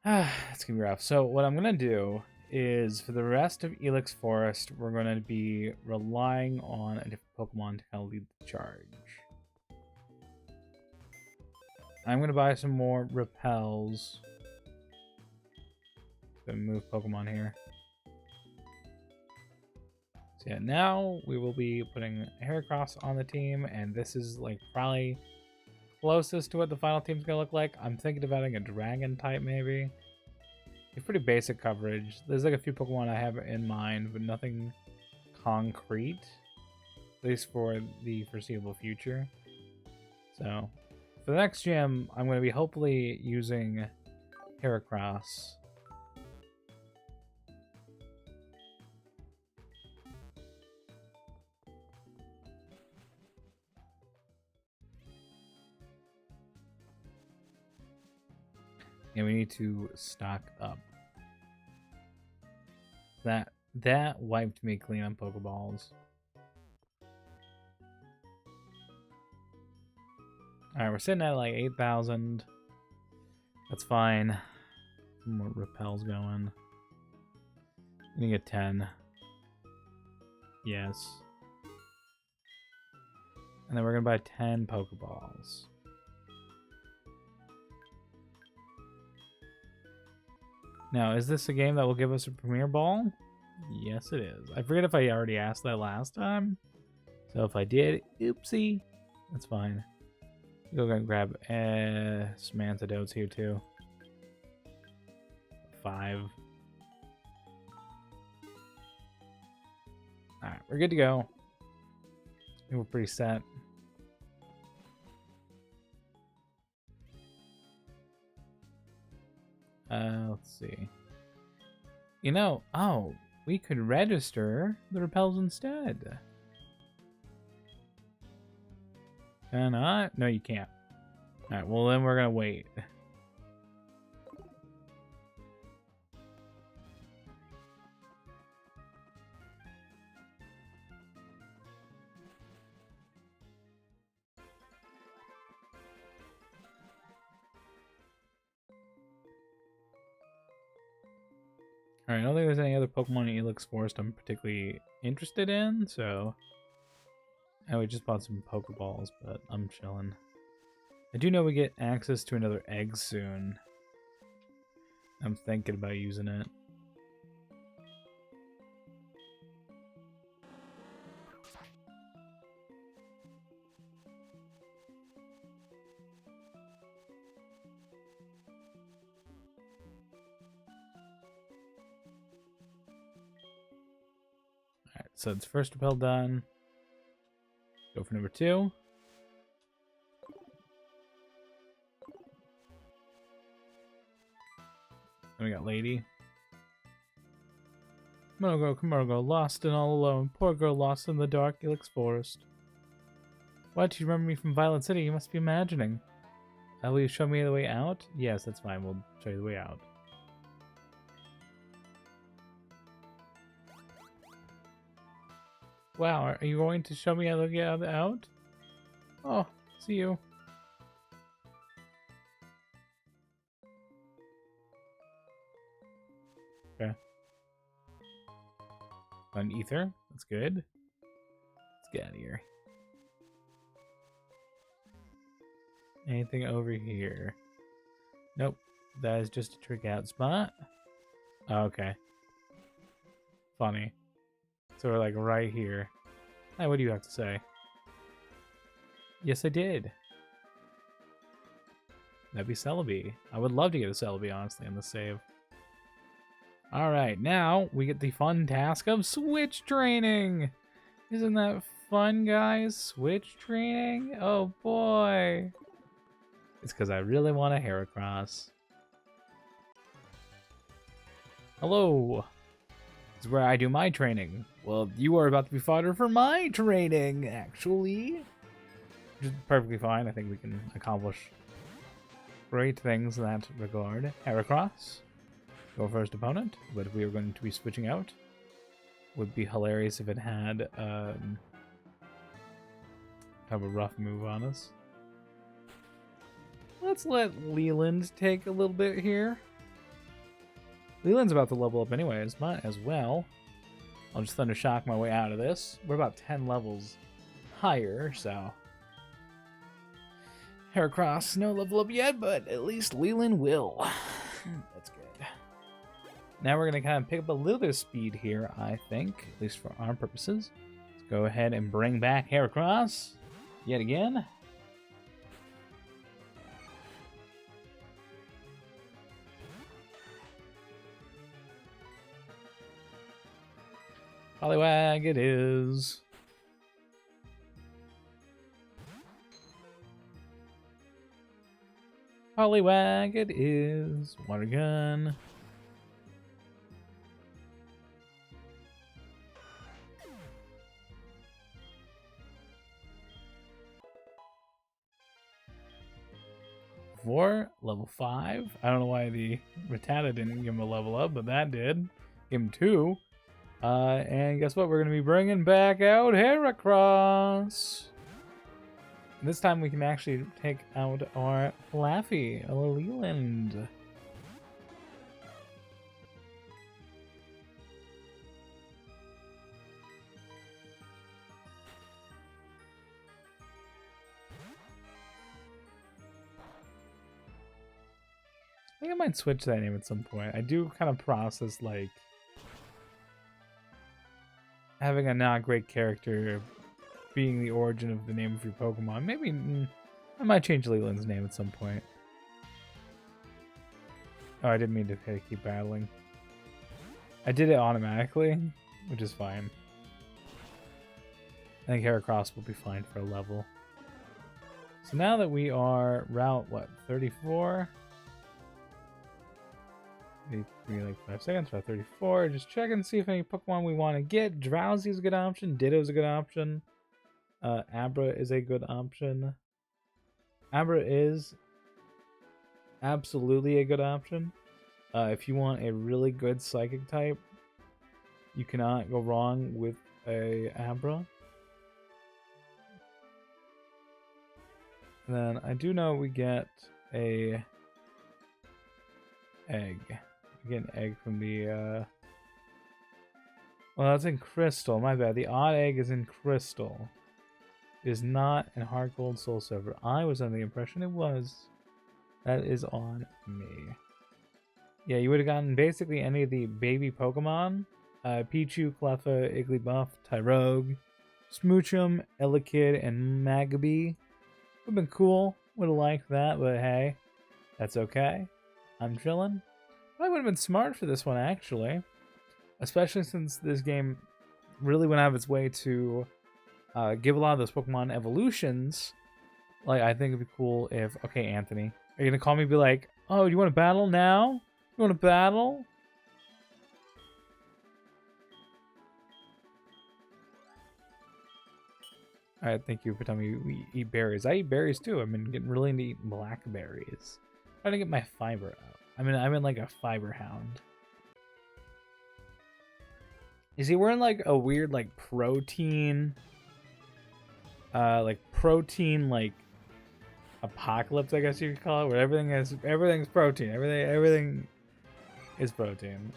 That's gonna be rough. So what I'm gonna do is for the rest of Elix Forest, we're gonna be relying on a different Pokemon to kind of lead the charge. I'm gonna buy some more repels. Gonna move Pokemon here. So yeah, now we will be putting Heracross on the team, and this is like probably closest to what the final team's gonna look like. I'm thinking of adding a Dragon type maybe. It's pretty basic coverage. There's like a few Pokemon I have in mind, but nothing concrete, at least for the foreseeable future. So for the next gym, I'm going to be hopefully using Heracross. And we need to stock up. That wiped me clean on Pokeballs. Alright, we're sitting at like 8,000. That's fine. Some more repels going. I'm gonna get 10. Yes. And then we're gonna buy 10 Pokeballs. Now, is this a game that will give us a Premier Ball? Yes, it is. I forget if I already asked that last time. So if I did, oopsie. That's fine. Go ahead and grab some antidotes here too. 5. Alright, we're good to go. I think we're pretty set. Let's see. You know, oh, we could register the repels instead. Can I? No, you can't. Alright, well then we're gonna wait. Alright, I don't think there's any other Pokemon in Elix Forest I'm particularly interested in, so I would just bought some Pokeballs, but I'm chilling. I do know we get access to another egg soon. I'm thinking about using it. Alright, so it's first repel done. Go for number 2. Then we got Lady. Camargo, lost and all alone. Poor girl lost in the dark Elix Forest. Why did you remember me from Violet City? You must be imagining. Will you show me the way out? Yes, that's fine. We'll show you the way out. Wow, are you going to show me how to get out? Oh, see you. Okay. Fun ether. That's good. Let's get out of here. Anything over here? Nope. That is just a trick out spot. Oh, okay. Funny. So we're like right here. Hi, what do you have to say? Yes, I did. That'd be Celebi. I would love to get a Celebi, honestly, in the save. Alright, now we get the fun task of switch training. Isn't that fun, guys? Switch training? Oh boy. It's because I really want a Heracross. Hello. This is where I do my training. Well, you are about to be fodder for my training, actually. Which is perfectly fine. I think we can accomplish great things in that regard. Heracross. Go first opponent, but we are going to be switching out. Would be hilarious if it had have a rough move on us. Let's let Leland take a little bit here. Leland's about to level up anyways, might as well. I'll just Thunder Shock my way out of this. We're about 10 levels higher, so Heracross, no level up yet, but at least Leland will. That's good. Now we're going to kind of pick up a little bit of speed here, I think, at least for our purposes. Let's go ahead and bring back Heracross yet again. Poliwag it is. Poliwag it is. Water gun. Level 5. I don't know why the Rattata didn't give him a level up, but that did. Give him 2. And guess what? We're going to be bringing back out Heracross. This time we can actually take out our Flaffy, a Leland. I think I might switch that name at some point. I do kind of process, like, having a not great character being the origin of the name of your Pokemon. Maybe I might change Leland's name at some point. Oh, I didn't mean to keep battling. I did it automatically, which is fine. I think Heracross will be fine for a level. So now that we are Route, what, 34? Maybe like 5 seconds, Route 34. Just check and see if any Pokemon we want to get. Drowsy is a good option. Ditto's a good option. Abra is a good option. Abra is absolutely a good option. If you want a really good Psychic type, you cannot go wrong with a Abra. And then I do know we get a egg. We get an egg from the Well, that's in Crystal. My bad. The odd egg is in Crystal. It is not in Heart Gold SoulSilver. I was under the impression it was. That is on me. Yeah, you would have gotten basically any of the baby Pokemon. Pichu, Cleffa, Igglybuff, Tyrogue, Smoochum, Elekid, and Magby. Would have been cool. Would have liked that, but hey, that's okay. I'm chilling. Probably would have been smart for this one, actually. Especially since this game really went out of its way to give a lot of those Pokemon evolutions. Like, I think it'd be cool if... Okay, Anthony. Are you going to call me and be like, oh, do you want to battle now? You want to battle? Alright, thank you for telling me we eat berries. I eat berries too. I've been getting really into eating blackberries. Trying to get my fiber up. I'm in like a fiber hound. Is he wearing like a weird like protein like apocalypse, I guess you could call it, where everything's protein. Everything is protein.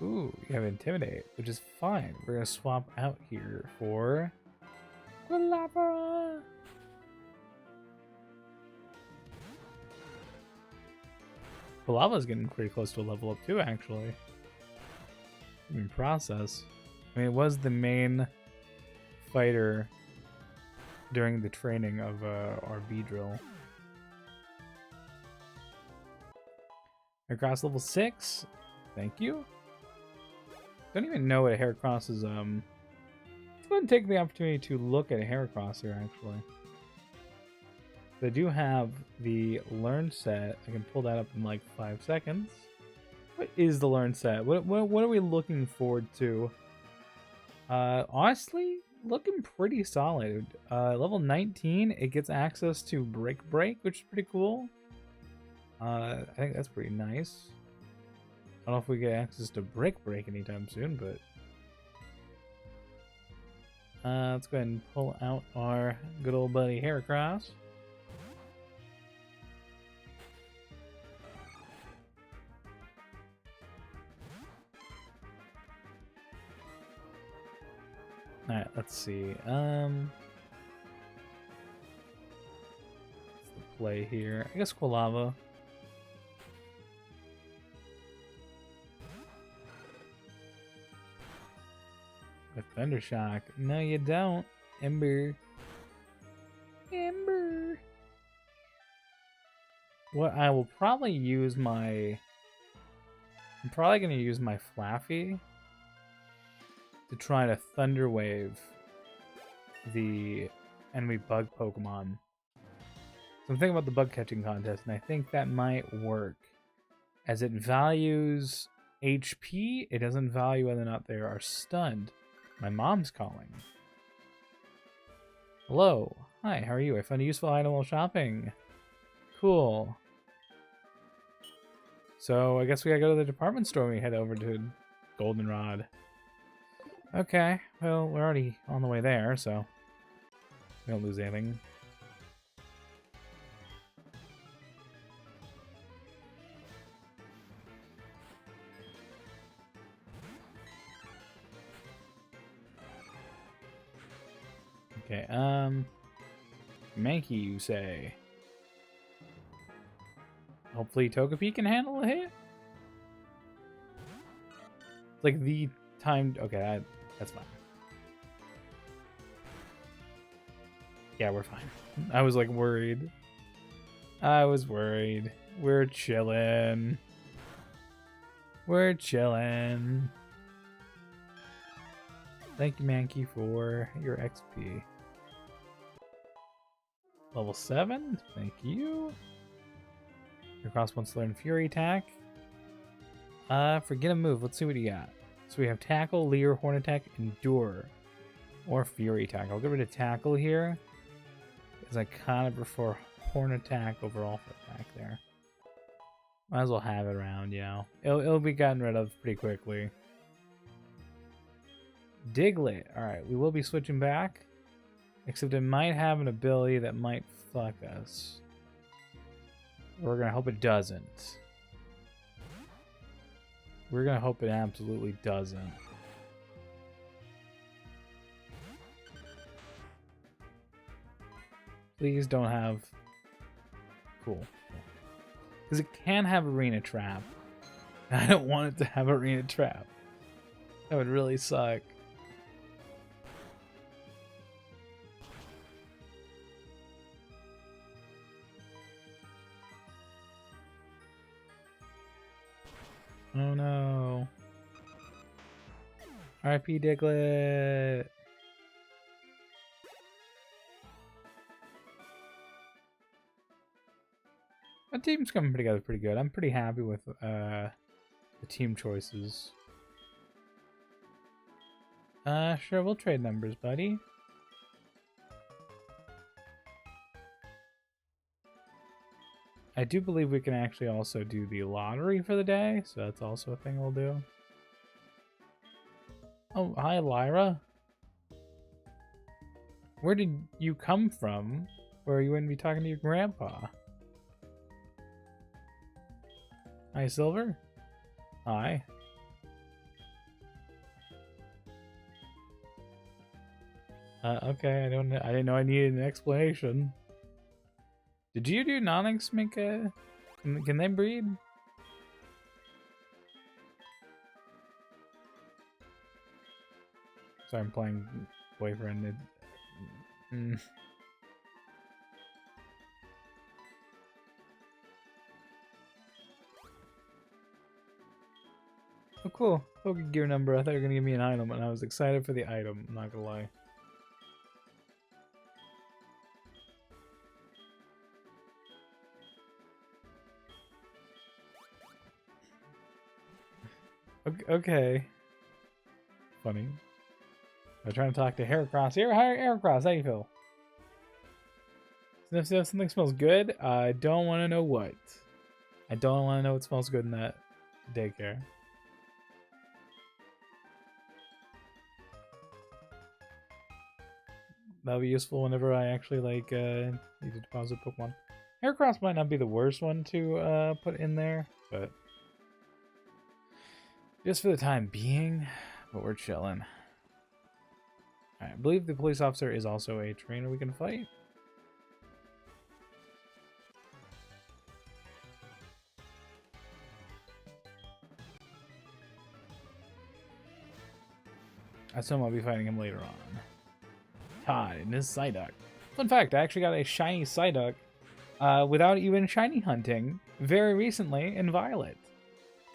Ooh, you have Intimidate, which is fine. We're gonna swap out here for Quilava. Quilava's getting pretty close to a level up too, actually. In process. I mean, it was the main fighter during the training of our V-Drill. Heracross level 6. Thank you. Don't even know what a Heracross is. Let's go ahead and take the opportunity to look at a Heracross here, actually. They do have the Learn set. I can pull that up in like 5 seconds. What is the Learn set? What are we looking forward to? Honestly, looking pretty solid. Level 19, it gets access to Break, which is pretty cool. I think that's pretty nice. I don't know if we get access to Break anytime soon, but let's go ahead and pull out our good old buddy Heracross. Alright, let's see. What's the play here? I guess Quilava. A Thundershock. No, you don't. Ember. What I will probably use my... I'm probably going to use my Flaffy to try to Thunder Wave the enemy bug Pokemon. So I'm thinking about the bug catching contest, and I think that might work. As it values HP, it doesn't value whether or not they are stunned. My mom's calling. Hello. Hi, how are you? I found a useful item while shopping. Cool. So I guess we gotta go to the department store when we head over to Goldenrod. Okay, well, we're already on the way there, so we don't lose anything. Okay, Mankey, you say? Hopefully Togepi can handle a hit? It's like the timed... Okay, that's fine. Yeah, we're fine. I was like worried. We're chilling. Thank you, Mankey, for your XP. Level 7, thank you. Your cross wants to learn Fury Attack. Forget a move. Let's see what you got. So we have Tackle, Leer, Horn Attack, Endure, or Fury Attack. I'll get rid of Tackle here, because I kind of prefer Horn Attack over Alpha Attack there. Might as well have it around, yeah. It'll be gotten rid of pretty quickly. Diglett. Alright, we will be switching back, except it might have an ability that might fuck us. We're gonna hope it doesn't. we're gonna hope it absolutely doesn't. Please don't have... Cool. Because it can have arena trap. I don't want it to have arena trap. That would really suck. Oh no. RIP Diglett. My team's coming together pretty good. I'm pretty happy with the team choices. Sure, we'll trade numbers, buddy. I do believe we can actually also do the lottery for the day, so that's also a thing we'll do. Oh, hi, Lyra. Where did you come from? Where you wouldn't be talking to your grandpa? Hi, Silver. Hi. Okay, I didn't know I needed an explanation. Did you do Nonix make a... Can they breed? Sorry, I'm playing boyfriend. Oh, cool. Poke gear number. I thought you were gonna give me an item, and I was excited for the item. I'm not gonna lie. Okay. Funny. I'm trying to talk to Heracross. Here, hi, Heracross. How you feel? If something smells good, I don't want to know what. I don't want to know what smells good in that daycare. That'll be useful whenever I actually like need to deposit Pokemon. Heracross might not be the worst one to put in there, but just for the time being, but we're chilling. Alright, I believe the police officer is also a trainer we can fight. I assume I'll be fighting him later on. Todd and his Psyduck. Fun fact, I actually got a shiny Psyduck without even shiny hunting very recently in Violet.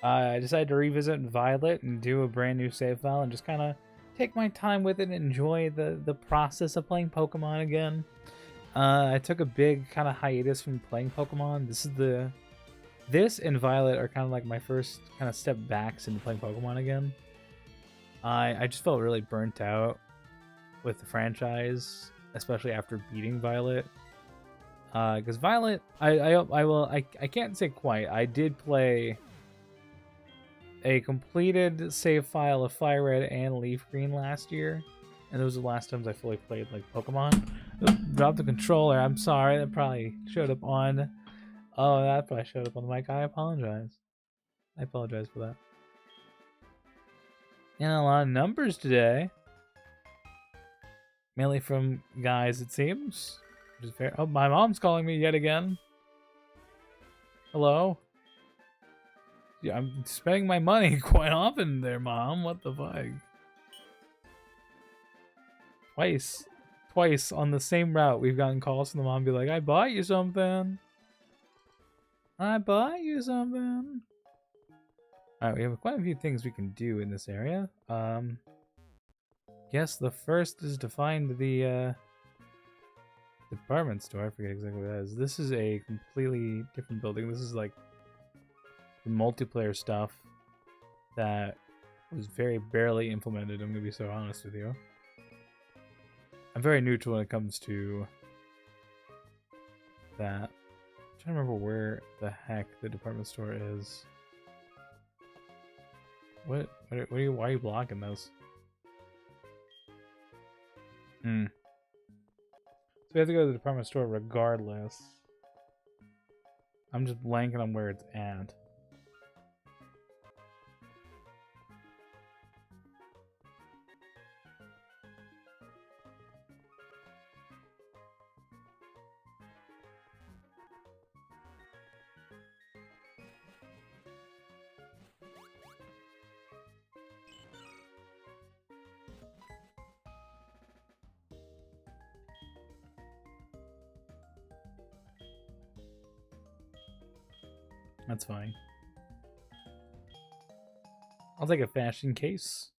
I decided to revisit Violet and do a brand new save file and just kind of take my time with it and enjoy the process of playing Pokemon again. I took a big kind of hiatus from playing Pokemon. This and Violet are kind of like my first kind of step backs into playing Pokemon again. I just felt really burnt out with the franchise, especially after beating Violet. Because Violet, I can't say quite. I did play a completed save file of Fire Red and Leaf Green last year, and those are the last times I fully played like Pokemon. Dropped the controller. I'm sorry. That probably showed up on. Oh, that probably showed up on the mic. I apologize. I apologize for that. And a lot of numbers today. Mainly from guys, it seems. Which is fair. Oh, my mom's calling me yet again. Hello? Yeah, I'm spending my money quite often there, Mom. What the fuck? Twice on the same route, we've gotten calls from the mom be like, I bought you something. I bought you something. Alright, we have quite a few things we can do in this area. Guess the first is to find the department store. I forget exactly what that is. This is a completely different building. This is like the multiplayer stuff that was very barely implemented. I'm gonna be so honest with you. I'm very neutral when it comes to that. I'm trying to remember where the heck the department store is. Why are you blocking this? So we have to go to the department store regardless. I'm just blanking on where it's at. That's fine. I'll take a fashion case.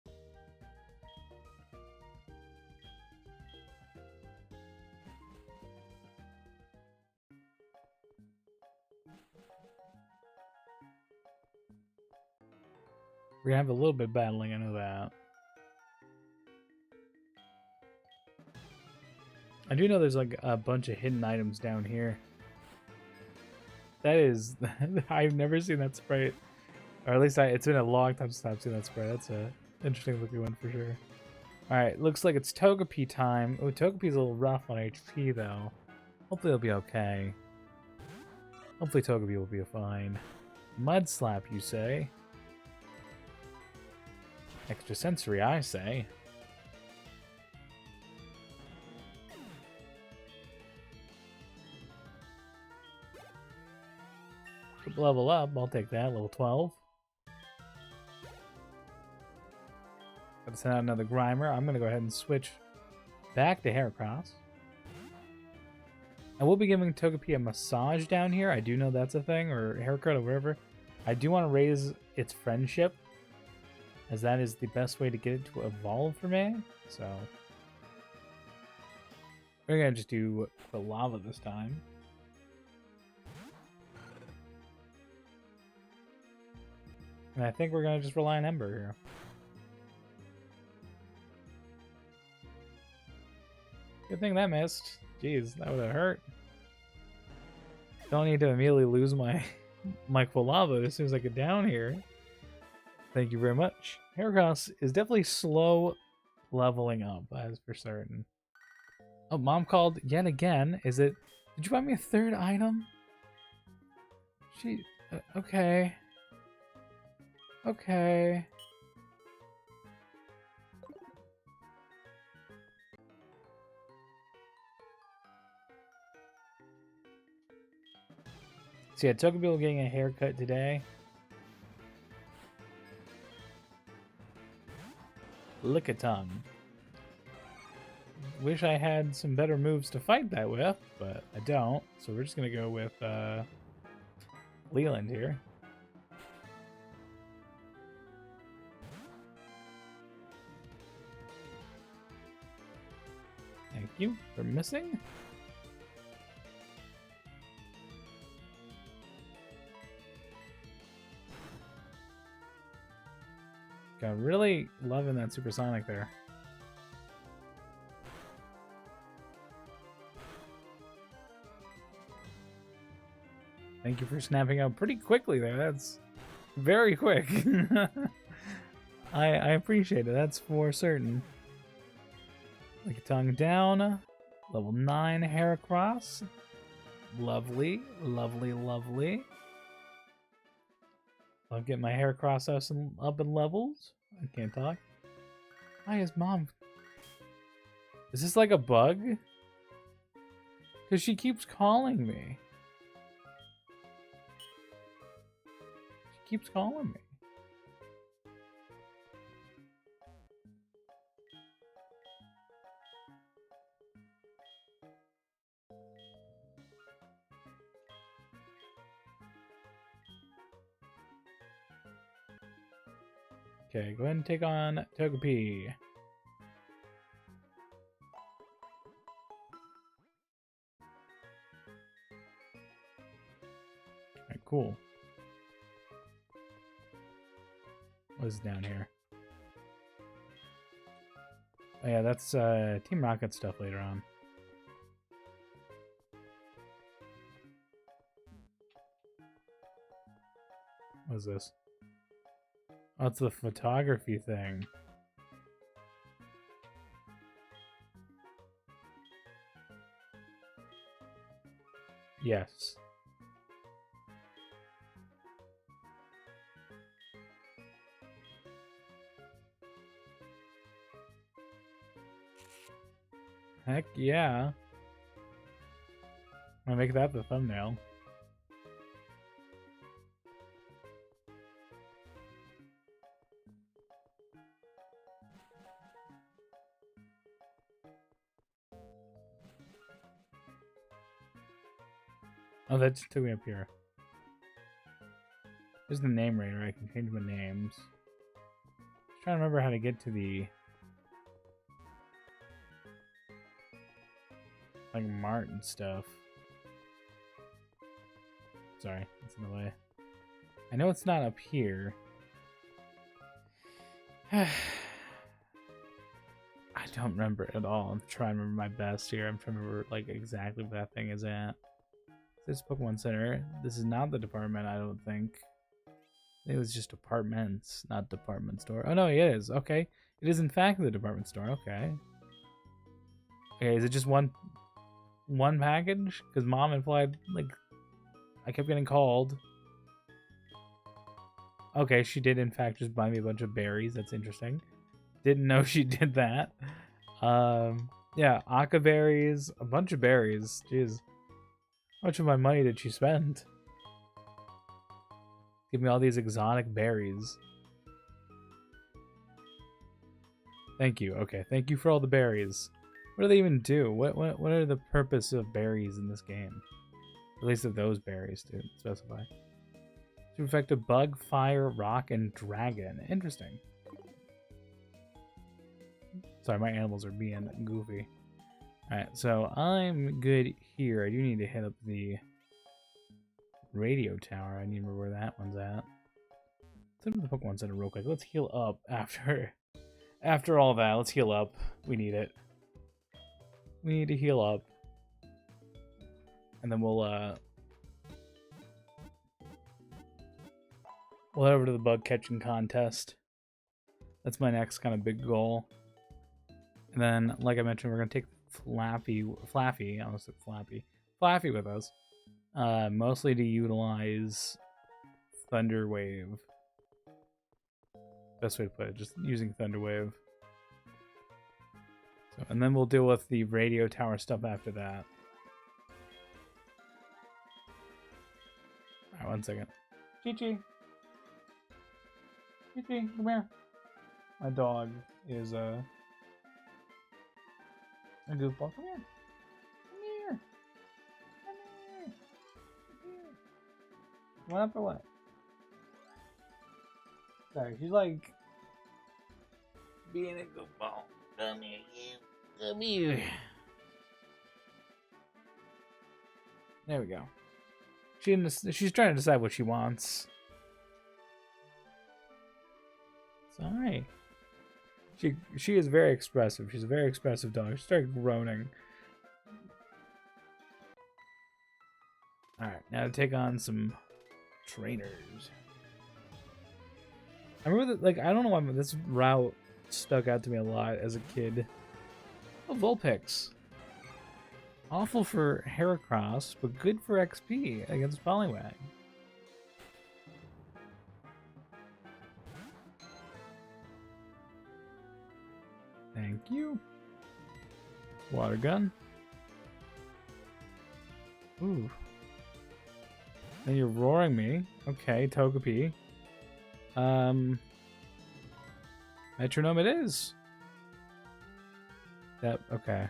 We're gonna have a little bit of battling, I know that. I do know there's like a bunch of hidden items down here. That is, I've never seen that sprite. Or at least it's been a long time since I've seen that sprite. That's a interesting looking one for sure. Alright, looks like it's Togepi time. Oh, Togepi's a little rough on HP though. Hopefully it'll be okay. Hopefully Togepi will be fine. Mud Slap, you say? Extra sensory, I say. Level up, I'll take that, level 12. Gotta send out another Grimer. I'm gonna go ahead and switch back to Heracross. I will be giving Togepi a massage down here. I do know that's a thing, or haircut or whatever. I do want to raise its friendship, as that is the best way to get it to evolve for me. So we're gonna just do the lava this time. And I think we're gonna just rely on Ember here. Good thing that missed. Jeez, that would have hurt. Don't need to immediately lose my Quilava as soon as I get down here. Thank you very much. Heracross is definitely slow leveling up, as for certain. Oh, Mom called yet again. Is it? Did you buy me a third item? She. Okay. Okay. So yeah, Togepi getting a haircut today. Lickitung. Wish I had some better moves to fight that with, but I don't. So we're just gonna go with Leland here. Thank you for missing. God, really loving that supersonic there. Thank you for snapping out pretty quickly there. That's very quick. I appreciate it. That's for certain. Lickitung down. Level 9 Heracross. Lovely, lovely, lovely. I'll get my Heracross up in levels. I can't talk. Hi, is Mom? Is this like a bug? Because she keeps calling me. She keeps calling me. Okay, go ahead and take on Togepi. Alright, cool. What is down here? Oh yeah, that's Team Rocket stuff later on. What is this? Oh, it's the photography thing. Yes. Heck yeah. I'm gonna make that the thumbnail. Oh, that just took me up here. There's the name raider. I can change my names. Just trying to remember how to get to the like mart and stuff. Sorry, it's in the way. I know it's not up here. I don't remember it at all. I'm trying to remember my best here. I'm trying to remember like exactly what that thing is at. This Pokemon Center. This is not the department, I don't think. It was just apartments, not department store. Oh no, it is. Okay. It is in fact the department store. Okay. Okay, is it just one package? Because Mom implied, like, I kept getting called. Okay, she did in fact just buy me a bunch of berries. That's interesting. Didn't know she did that. Yeah, Aka berries, a bunch of berries. Jeez. How much of my money did she spend? Give me all these exotic berries. Thank you. Okay, thank you for all the berries. What do they even do? What are the purpose of berries in this game? At least of those berries to specify. To affect a bug, fire, rock, and dragon. Interesting. Sorry, my animals are being goofy. Alright, so I'm good here. I do need to hit up the radio tower. I need to remember where that one's at. Let's hit up the Pokemon Center real quick. Let's heal up after all that. Let's heal up. We need it. We need to heal up. And then we'll head over to the bug catching contest. That's my next kind of big goal. And then, like I mentioned, we're gonna take Flaffy with us. Mostly to utilize Thunder Wave. Best way to put it, just using Thunder Wave. So, and then we'll deal with the radio tower stuff after that. Alright, 1 second. Chi-Chi! Chi-Chi, come here. My dog is a goofball. Come here. Come here. Come here. Come here. What up or what? Sorry, she's like being a goofball. Come here, you. Come here. There we go. She's trying to decide what she wants. It's alright. She is very expressive. She's a very expressive dog. She started groaning. Alright, now to take on some trainers. I remember that, like, I don't know why this route stuck out to me a lot as a kid. Oh, Vulpix. Awful for Heracross, but good for XP against Poliwag. Thank you. Water gun. Ooh. And you're roaring me. Okay, Togepi. Metronome it is. That, okay.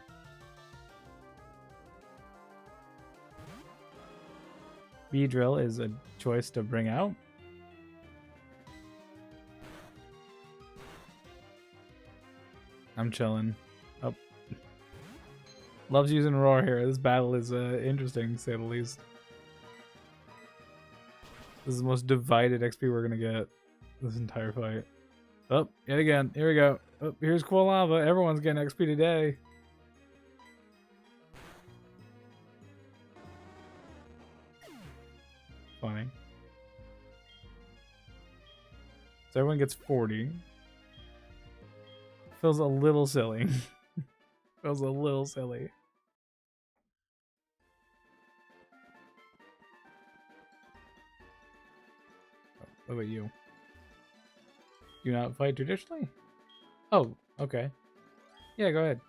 Beedrill is a choice to bring out. I'm chilling. Oh. Loves using Roar here. This battle is interesting, to say the least. This is the most divided XP we're gonna get this entire fight. Oh, yet again. Here we go. Oh, here's Quilava. Everyone's getting XP today. Funny. So everyone gets 40. Feels a little silly. Feels a little silly. Oh, what about you? Do you not fight traditionally? Oh, okay. Yeah, go ahead.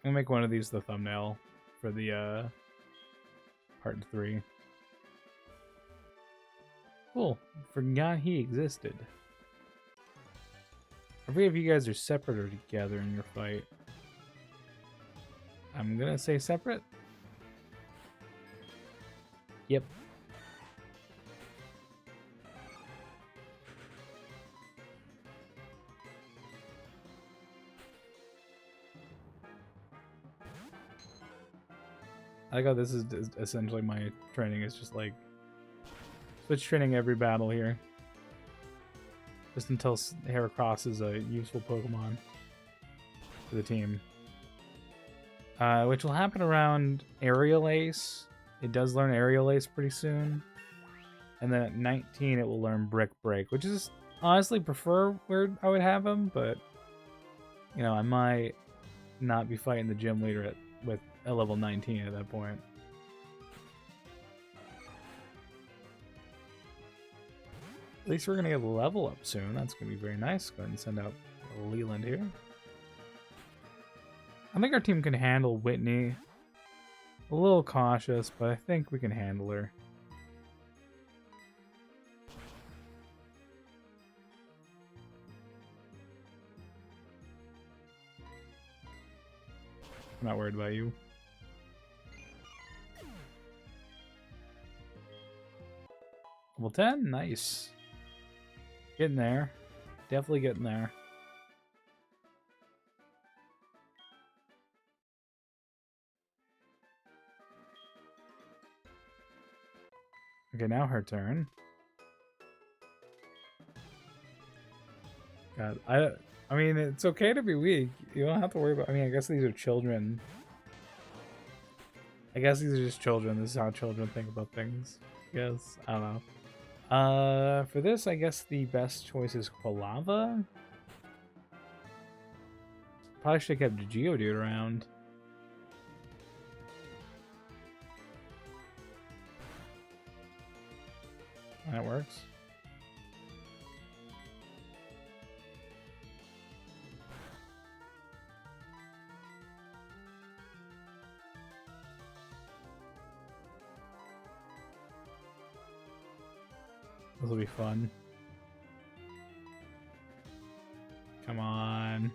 I'm gonna make one of these the thumbnail for the part 3. Cool. Forgot he existed. I forget if you guys are separate or together in your fight. I'm gonna say separate. Yep. I like how this is essentially my training. Is just like switch training every battle here, just until Heracross is a useful Pokemon for the team. Which will happen around Aerial Ace. It does learn Aerial Ace pretty soon. And then at 19 it will learn Brick Break, which is honestly prefer where I would have him, but you know, I might not be fighting the gym leader with a level 19 at that point. At least we're gonna get a level up soon. That's gonna be very nice. Go ahead and send out Leland here. I think our team can handle Whitney. A little cautious, but I think we can handle her. I'm not worried about you. Level 10? Nice. Getting there. Definitely getting there. Okay, now her turn. God, I mean, it's okay to be weak. You don't have to worry about... I mean, I guess these are children. I guess these are just children. This is how children think about things. Yes, I don't know. For this, I guess the best choice is Quilava. Probably should have kept Geodude around. That works. This will be fun. Come on.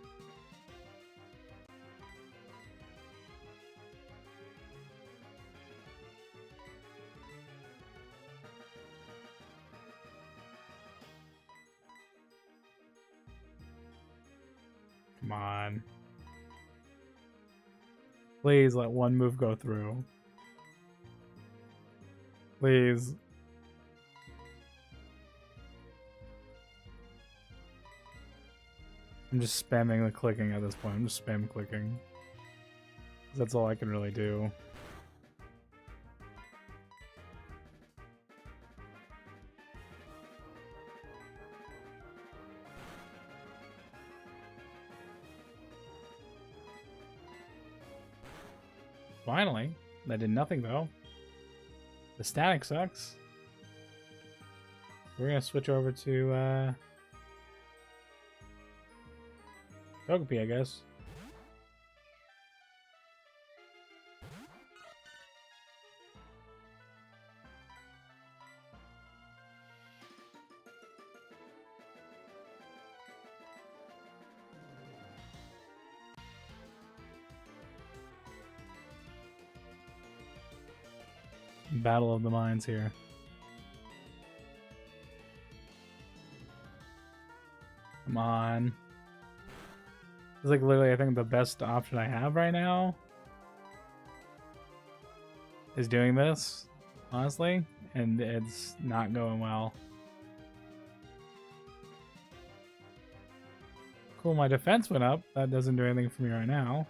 Come on. Please let one move go through. Please. I'm just spamming the clicking at this point. I'm just spam clicking. That's all I can really do. Finally. That did nothing though. The static sucks. We're gonna switch over to Togepi, I guess. Battle of the minds here. Come on. It's like literally, I think the best option I have right now is doing this, honestly, and it's not going well. Cool, my defense went up. That doesn't do anything for me right now.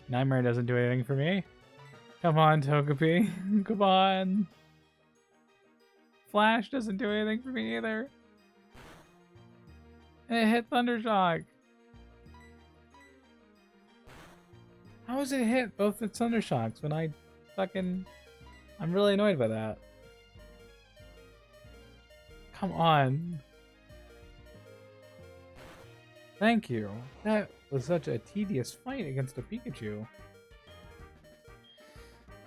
Nightmare doesn't do anything for me. Come on, Togepi. Come on. Flash doesn't do anything for me either. And it hit Thundershock. How is it hit both its Thundershocks when I fucking... I'm really annoyed by that. Come on. Thank you. That was such a tedious fight against a Pikachu.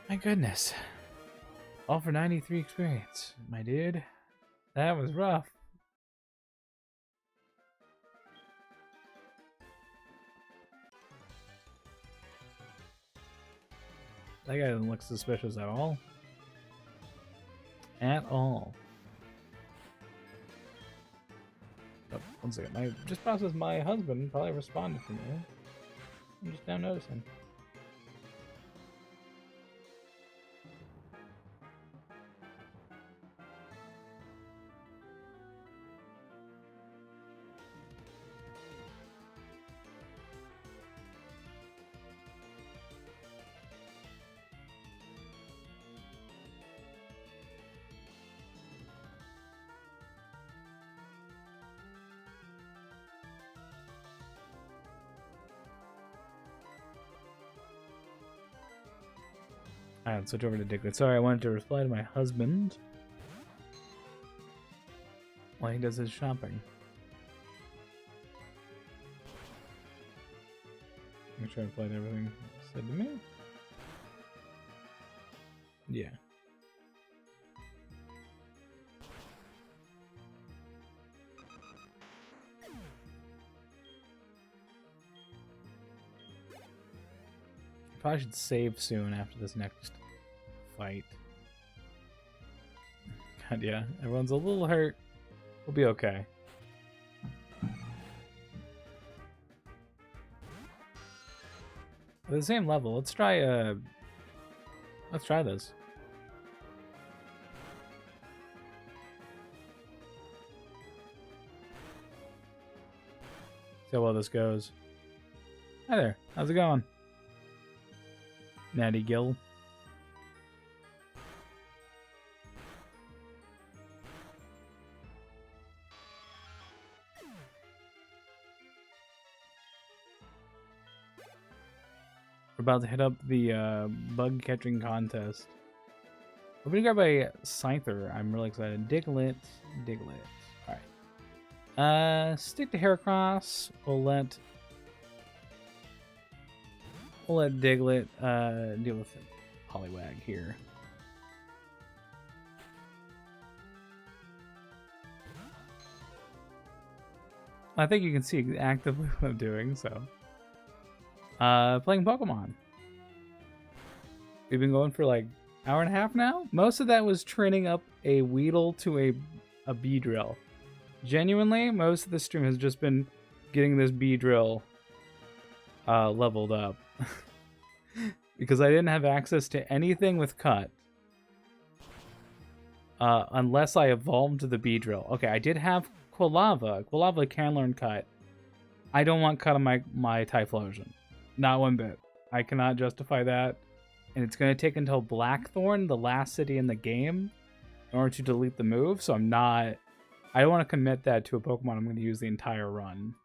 My goodness. All for 93 experience, my dude. That was rough. That guy doesn't look suspicious at all. At all. Oh, one second. I just processed my husband probably responded to me. I'm just now noticing. Alright, switch over to Diglett. Sorry, I wanted to reply to my husband while he does his shopping. Make sure I replied to everything he said to me. Yeah. Probably should save soon after this next fight. God, yeah. Everyone's a little hurt. We'll be okay. At the same level, let's try this. See how well this goes. Hi there. How's it going? Natty Gill. We're about to hit up the bug catching contest. We're gonna grab a Scyther. I'm really excited. Diglett. Alright. Stick to Heracross. We'll let Diglett deal with Poliwag here. I think you can see actively what I'm doing, so. Playing Pokemon. We've been going for like an hour and a half now. Most of that was training up a Weedle to a Beedrill. Genuinely, most of the stream has just been getting this Beedrill leveled up. Because I didn't have access to anything with Cut. Unless I evolved to the Beedrill. Okay, I did have Quilava. Quilava can learn Cut. I don't want Cut on my Typhlosion. Not one bit. I cannot justify that. And it's going to take until Blackthorn, the last city in the game, in order to delete the move. So I don't want to commit that to a Pokemon I'm going to use the entire run.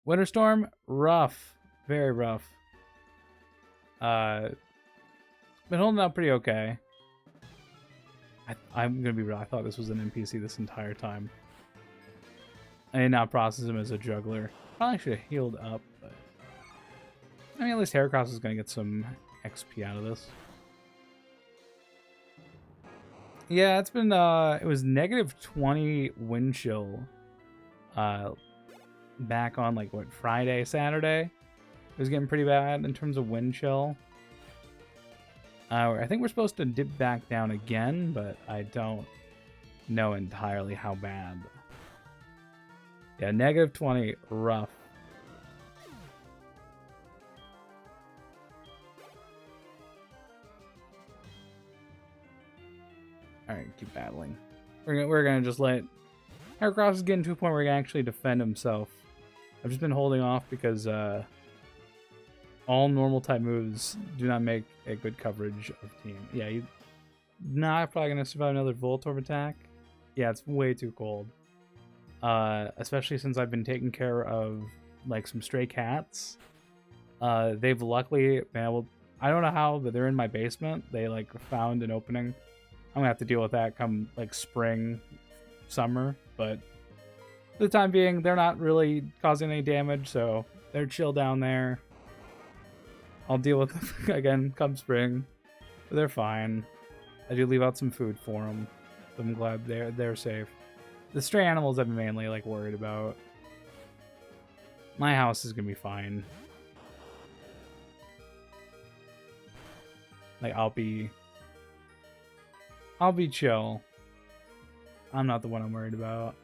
Winter Storm, rough. Very rough. Been holding out pretty okay. I'm gonna be real. I thought this was an NPC this entire time. I did not process him as a juggler. Probably should have healed up, but I mean, at least Heracross is gonna get some XP out of this. Yeah, it's been it was -20 wind chill back on like what, Friday, Saturday. It was getting pretty bad in terms of wind chill. I think we're supposed to dip back down again, but I don't know entirely how bad. Yeah, -20, rough. Alright, keep battling. We're gonna just let Heracross is getting to a point where he can actually defend himself. I've just been holding off because all normal type moves do not make a good coverage of team. Yeah, you're not probably gonna survive another Voltorb attack. Yeah, it's way too cold. Especially since I've been taking care of like some stray cats. They've luckily been able, I don't know how, but they're in my basement. They like found an opening. I'm gonna have to deal with that come like spring, summer, but for the time being, they're not really causing any damage, so they're chill down there. I'll deal with them again come spring. But they're fine. I do leave out some food for them. So I'm glad they're safe. The stray animals I've been mainly like worried about. My house is gonna be fine. Like, I'll be chill. I'm not the one I'm worried about.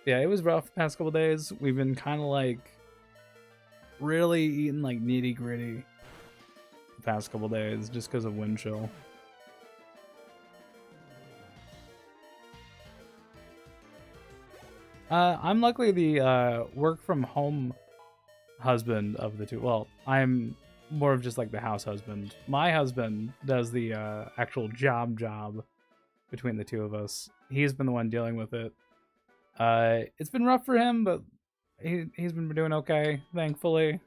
Yeah, it was rough the past couple days. We've been kind of like really eating like nitty gritty the past couple days just because of wind chill. I'm luckily the work from home husband of the two. Well, I'm more of just like the house husband. My husband does the actual job between the two of us. He's been the one dealing with it. It's been rough for him, but he's been doing okay, thankfully.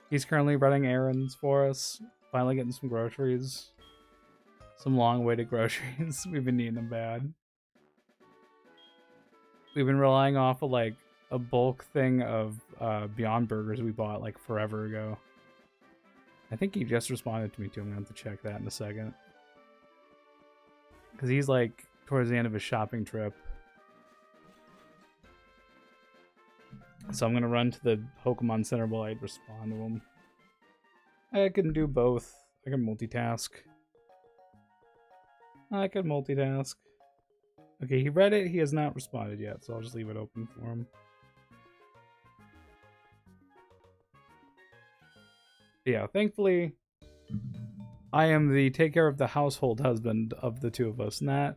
He's currently running errands for us, finally getting some groceries. Some long-awaited groceries. We've been needing them bad. We've been relying off of like a bulk thing of Beyond Burgers we bought like forever ago. I think he just responded to me too. I'm gonna have to check that in a second. Because he's like towards the end of his shopping trip. So I'm gonna run to the Pokemon Center while I respond to him. I can do both. I can multitask. Okay, he read it. He has not responded yet, so I'll just leave it open for him. Yeah, thankfully, I am the take care of the household husband of the two of us, and that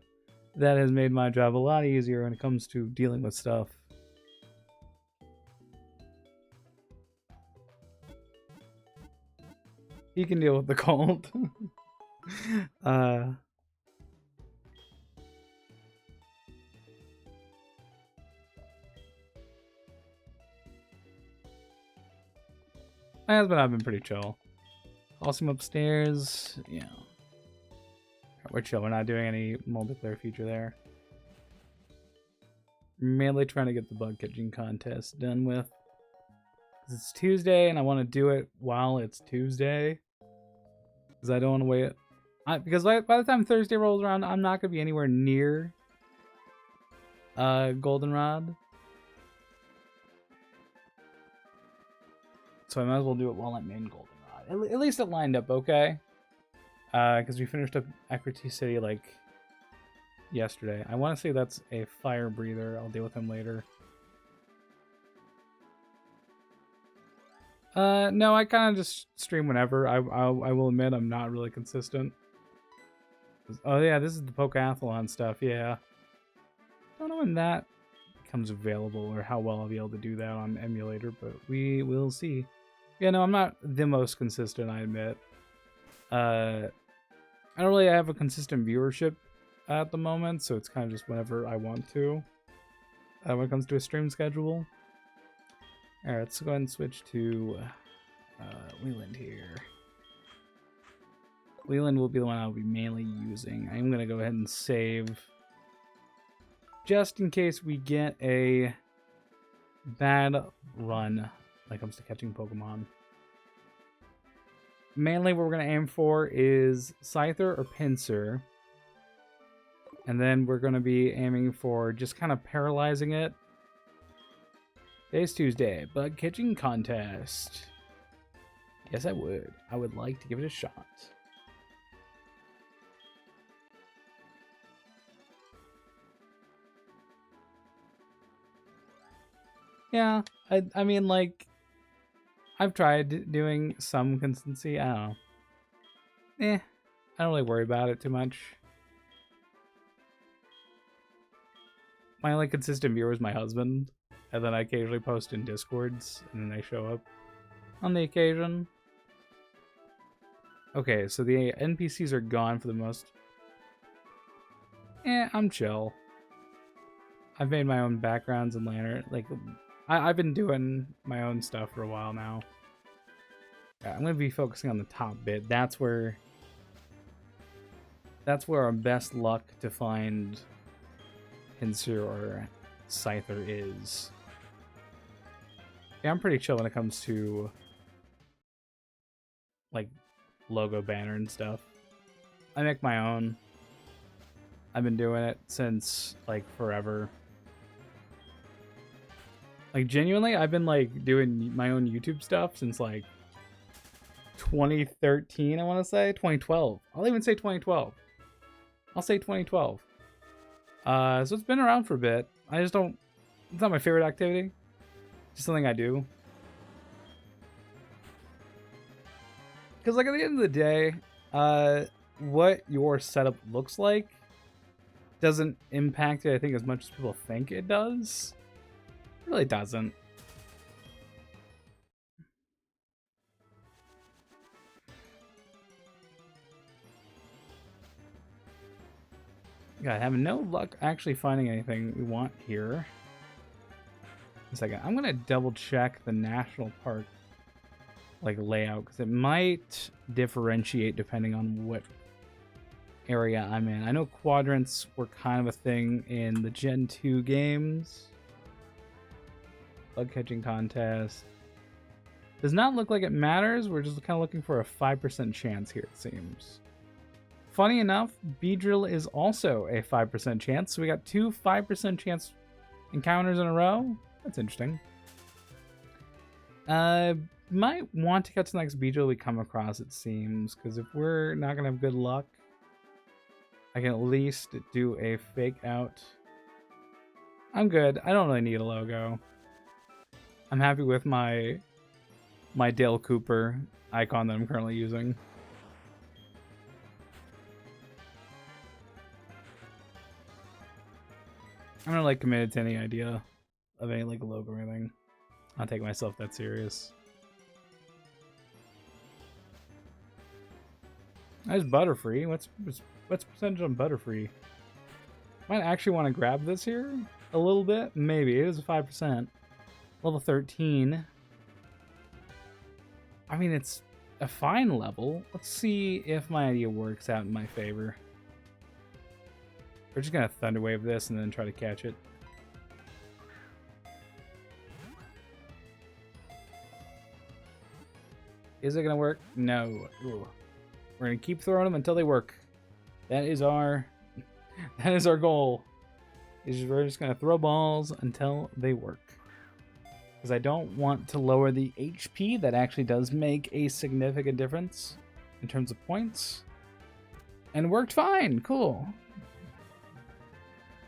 has made my job a lot easier when it comes to dealing with stuff. He can deal with the cold. My husband and I have been pretty chill. I'll see him upstairs. Yeah. We're chill. We're not doing any multiplayer feature there. Mainly trying to get the bug catching contest done with. Because it's Tuesday and I want to do it while it's Tuesday. Because I don't want to wait. Because by the time Thursday rolls around, I'm not going to be anywhere near Goldenrod. So I might as well do it while I'm in Goldenrod. At least it lined up okay. Because we finished up Equity City like yesterday. I want to say that's a fire breather. I'll deal with him later. No, I kind of just stream whenever. I will admit I'm not really consistent. Oh yeah, this is the Pokeathlon stuff. Yeah. Don't know when that becomes available or how well I'll be able to do that on emulator, but we will see. Yeah, no, I'm not the most consistent, I admit. I don't really have a consistent viewership at the moment, so it's kind of just whenever I want to. When it comes to a stream schedule. Alright, let's go ahead and switch to Leland here. Leland will be the one I'll be mainly using. I'm going to go ahead and save just in case we get a bad run when it comes to catching Pokemon. Mainly what we're going to aim for is Scyther or Pinsir. And then we're going to be aiming for just kind of paralyzing it. Today's Tuesday, bug catching contest. Yes, I would. I would like to give it a shot. Yeah, I mean, like, I've tried doing some consistency. I don't know. I don't really worry about it too much. My only consistent viewer is my husband. And then I occasionally post in Discords, and then they show up on the occasion. Okay, so the NPCs are gone for the most. I'm chill. I've made my own backgrounds and lantern. Like, I've been doing my own stuff for a while now. I'm gonna be focusing on the top bit. That's where our best luck to find Pinsir or Scyther is. Yeah, I'm pretty chill when it comes to like logo banner and stuff. I make my own. I've been doing it since like forever. Like genuinely, I've been like doing my own YouTube stuff since like 2013, I want to say 2012. I'll even say 2012. I'll say 2012. So it's been around for a bit. I just don't. It's not my favorite activity. Just something I do. Because like at the end of the day, what your setup looks like doesn't impact it, I think, as much as people think it does. It really doesn't. God, having no luck actually finding anything we want here. A second. I'm gonna double check the national park like layout because it might differentiate depending on what area I'm in. I know quadrants were kind of a thing in the Gen 2 games. Bug catching contest. Does not look like it matters. We're just kind of looking for a 5% chance here, it seems. Funny enough, Beedrill is also a 5% chance. So we got 2 5% chance encounters in a row. That's interesting. Might want to catch the next Beedrill we come across, it seems. Because if we're not going to have good luck, I can at least do a fake out. I'm good. I don't really need a logo. I'm happy with my Dale Cooper icon that I'm currently using. I'm not like committed to any idea of any like logo or anything. I don't take myself that serious. That's Butterfree. What's percentage on Butterfree? Might actually want to grab this here a little bit. Maybe it is a 5%. Level 13. I mean, it's a fine level. Let's see if my idea works out in my favor. We're just gonna Thunderwave this and then try to catch it. Is it gonna work? No. Ooh. We're gonna keep throwing them until they work. That is our goal. We're just gonna throw balls until they work. Because I don't want to lower the HP. That actually does make a significant difference in terms of points. And it worked fine. Cool.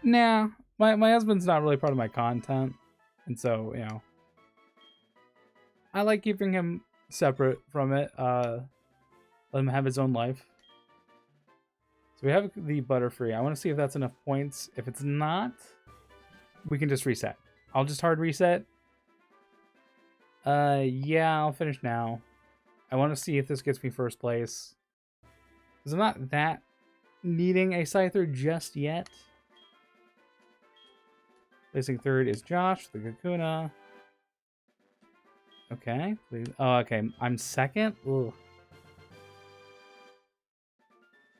Nah, my husband's not really part of my content. And so, you know, I like keeping him separate from it. Let him have his own life. So we have the Butterfree. I want to see if that's enough points. If it's not, we can just reset. I'll just hard reset. Yeah, I'll finish now. I want to see if this gets me first place. Because I'm not that needing a Scyther just yet. Placing third is Josh, the Kakuna. Okay, please. Oh, okay. I'm second? Ugh.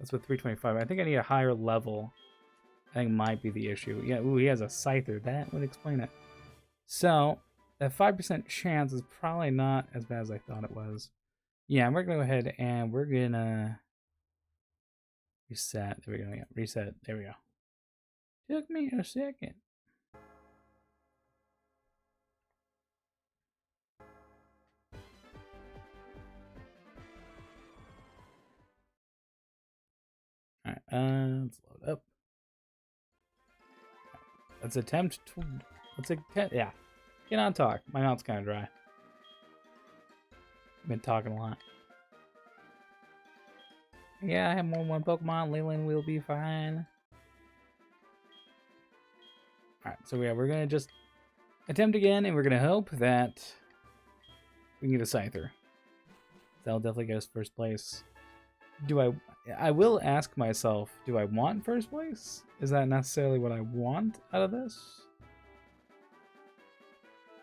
That's with 325. I think I need a higher level. I think might be the issue. Yeah, ooh, he has a Scyther. That would explain it. So, that 5% chance is probably not as bad as I thought it was. Yeah, we're going to go ahead and we're going to reset. There we go. Yeah, reset. There we go. Took me a second. Alright, let's load up. Let's attempt to... yeah. Get on talk. My mouth's kind of dry. I've been talking a lot. Yeah, I have more than one Pokemon. Leland will be fine. Alright, so yeah, we're gonna just attempt again, and we're gonna hope that we can get a Scyther. That'll definitely get us first place. I will ask myself, do I want first place? Is that necessarily what I want out of this?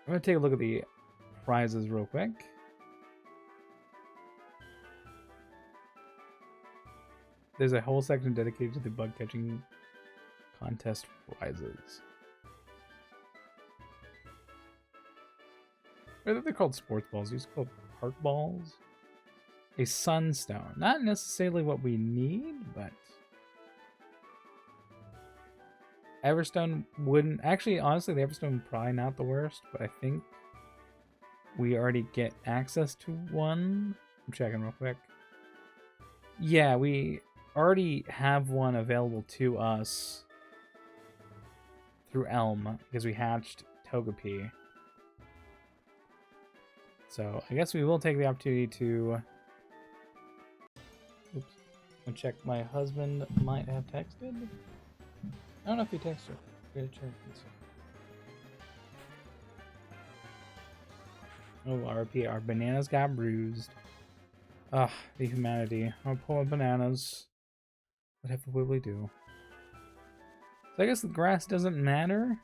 I'm gonna take a look at the prizes real quick. There's a whole section dedicated to the bug catching contest prizes. I think they're called sports balls. These are called park balls. A sunstone. Not necessarily what we need, but Everstone wouldn't... Actually, honestly, the Everstone probably not the worst, but I think we already get access to one I'm checking real quick. Yeah, we already have one available to us through Elm because we hatched Togepi. So I guess we will take the opportunity to... Oops. I'll check. My husband might have texted. I don't know if he texted. Gotta check. Oh, RP. Our bananas got bruised. Ugh, the humanity. I'll pull up bananas. Whatever will we do? So I guess the grass doesn't matter.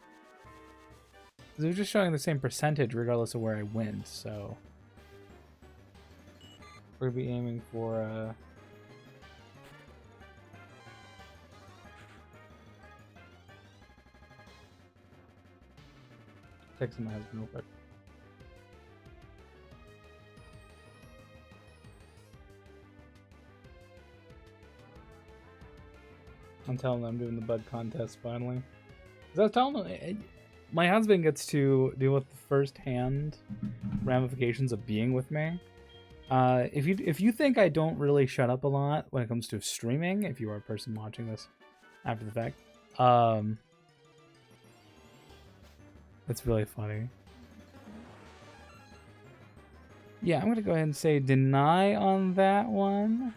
Because it was just showing the same percentage regardless of where I went, so... We're gonna be aiming for, texting my husband real quick. I'm telling them I'm doing the bud contest finally. Because I was telling them, my husband gets to deal with the first-hand ramifications of being with me. If you think I don't really shut up a lot when it comes to streaming, if you are a person watching this after the fact, that's really funny. Yeah, I'm gonna go ahead and say deny on that one.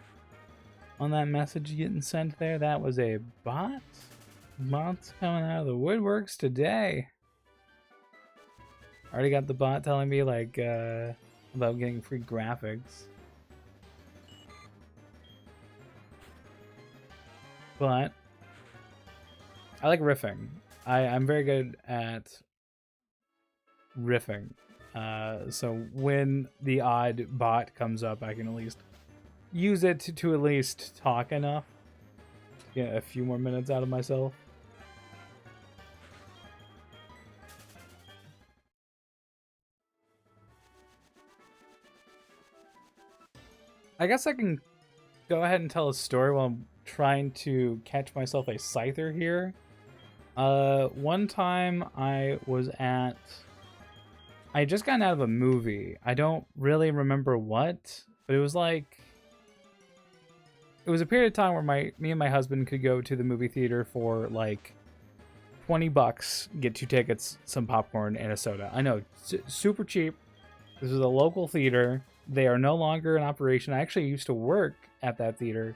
On that message getting sent there, that was a bot. Bot's coming out of the woodworks today. Already got the bot telling me like about getting free graphics. But I like riffing. I'm very good at riffing. So when the odd bot comes up, I can at least use it to at least talk enough to get a few more minutes out of myself. I guess I can go ahead and tell a story while I'm trying to catch myself a Scyther here. One time I had just gotten out of a movie. I don't really remember what, but it was like... It was a period of time where me and my husband could go to the movie theater for like $20, get 2 tickets, some popcorn, and a soda. I know, super cheap. This is a local theater. They are no longer in operation. I actually used to work at that theater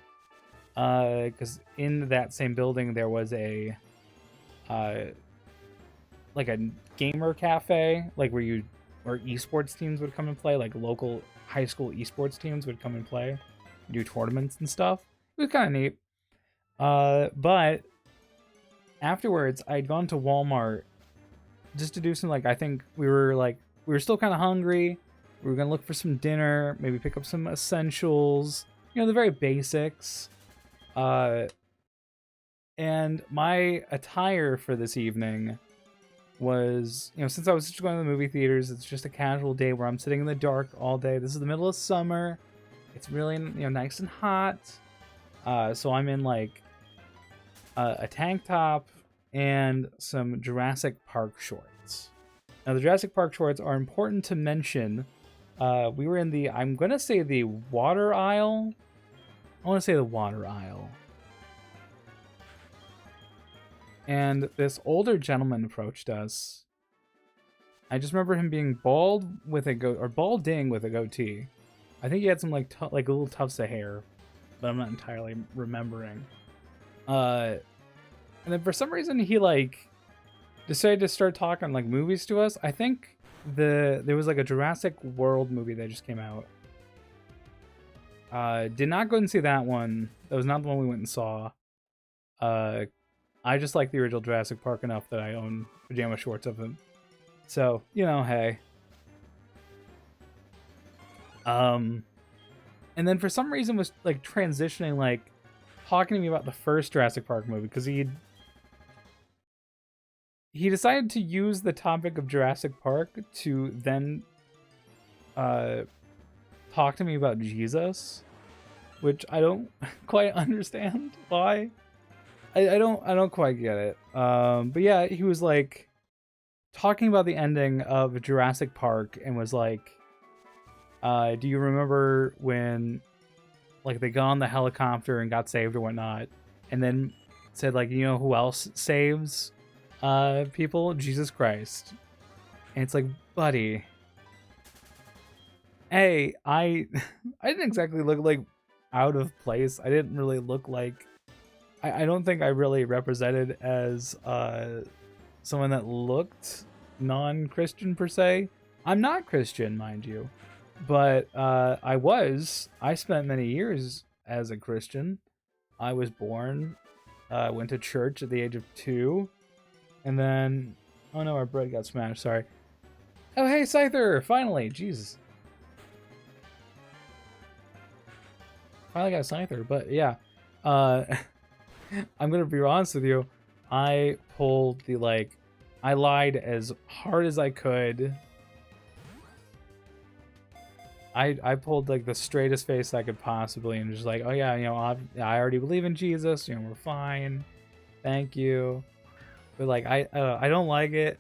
because in that same building there was a like a gamer cafe, like where esports teams would come and play, like local high school esports teams would come and play. Do tournaments and stuff. It was kind of neat. But afterwards, I'd gone to Walmart just to do some, like, I think we were still kind of hungry. We were going to look for some dinner, maybe pick up some essentials, you know, the very basics. And my attire for this evening was, you know, since I was just going to the movie theaters, it's just a casual day where I'm sitting in the dark all day. This is the middle of summer. It's really, you know, nice and hot. So I'm in like a tank top and some Jurassic Park shorts. Now the Jurassic Park shorts are important to mention. We were in the, I'm going to say the water aisle. I want to say the water aisle. And this older gentleman approached us. I just remember him being bald with a balding with a goatee. I think he had some like little tufts of hair, but I'm not entirely remembering. And then for some reason he like decided to start talking like movies to us. I think there was like a Jurassic World movie that just came out. Did not go and see that one. That was not the one we went and saw. I just like the original Jurassic Park enough that I own pajama shorts of him. So, you know, hey. And then for some reason was like transitioning, like talking to me about the first Jurassic Park movie, because he decided to use the topic of Jurassic Park to then talk to me about Jesus, which I don't quite understand why. I don't quite get it. But yeah, he was like talking about the ending of Jurassic Park and was like, Do you remember when, like, they got on the helicopter and got saved or whatnot, and then said, like, you know who else saves people? Jesus Christ. And it's like, buddy, hey, I didn't exactly look like out of place. I didn't really look like, I don't think I really represented as someone that looked non-Christian per se. I'm not Christian, mind you, but I spent many years as a Christian. I was born, went to church at the age of 2, and then, oh no, our bread got smashed, sorry. Oh hey, Scyther, finally, Jesus. Finally got a Scyther, but yeah. I'm gonna be honest with you, I pulled the, like, I lied as hard as I could. I pulled, like, the straightest face I could possibly, and just like, oh yeah, you know, I already believe in Jesus, you know, we're fine, thank you. But like, I don't like it.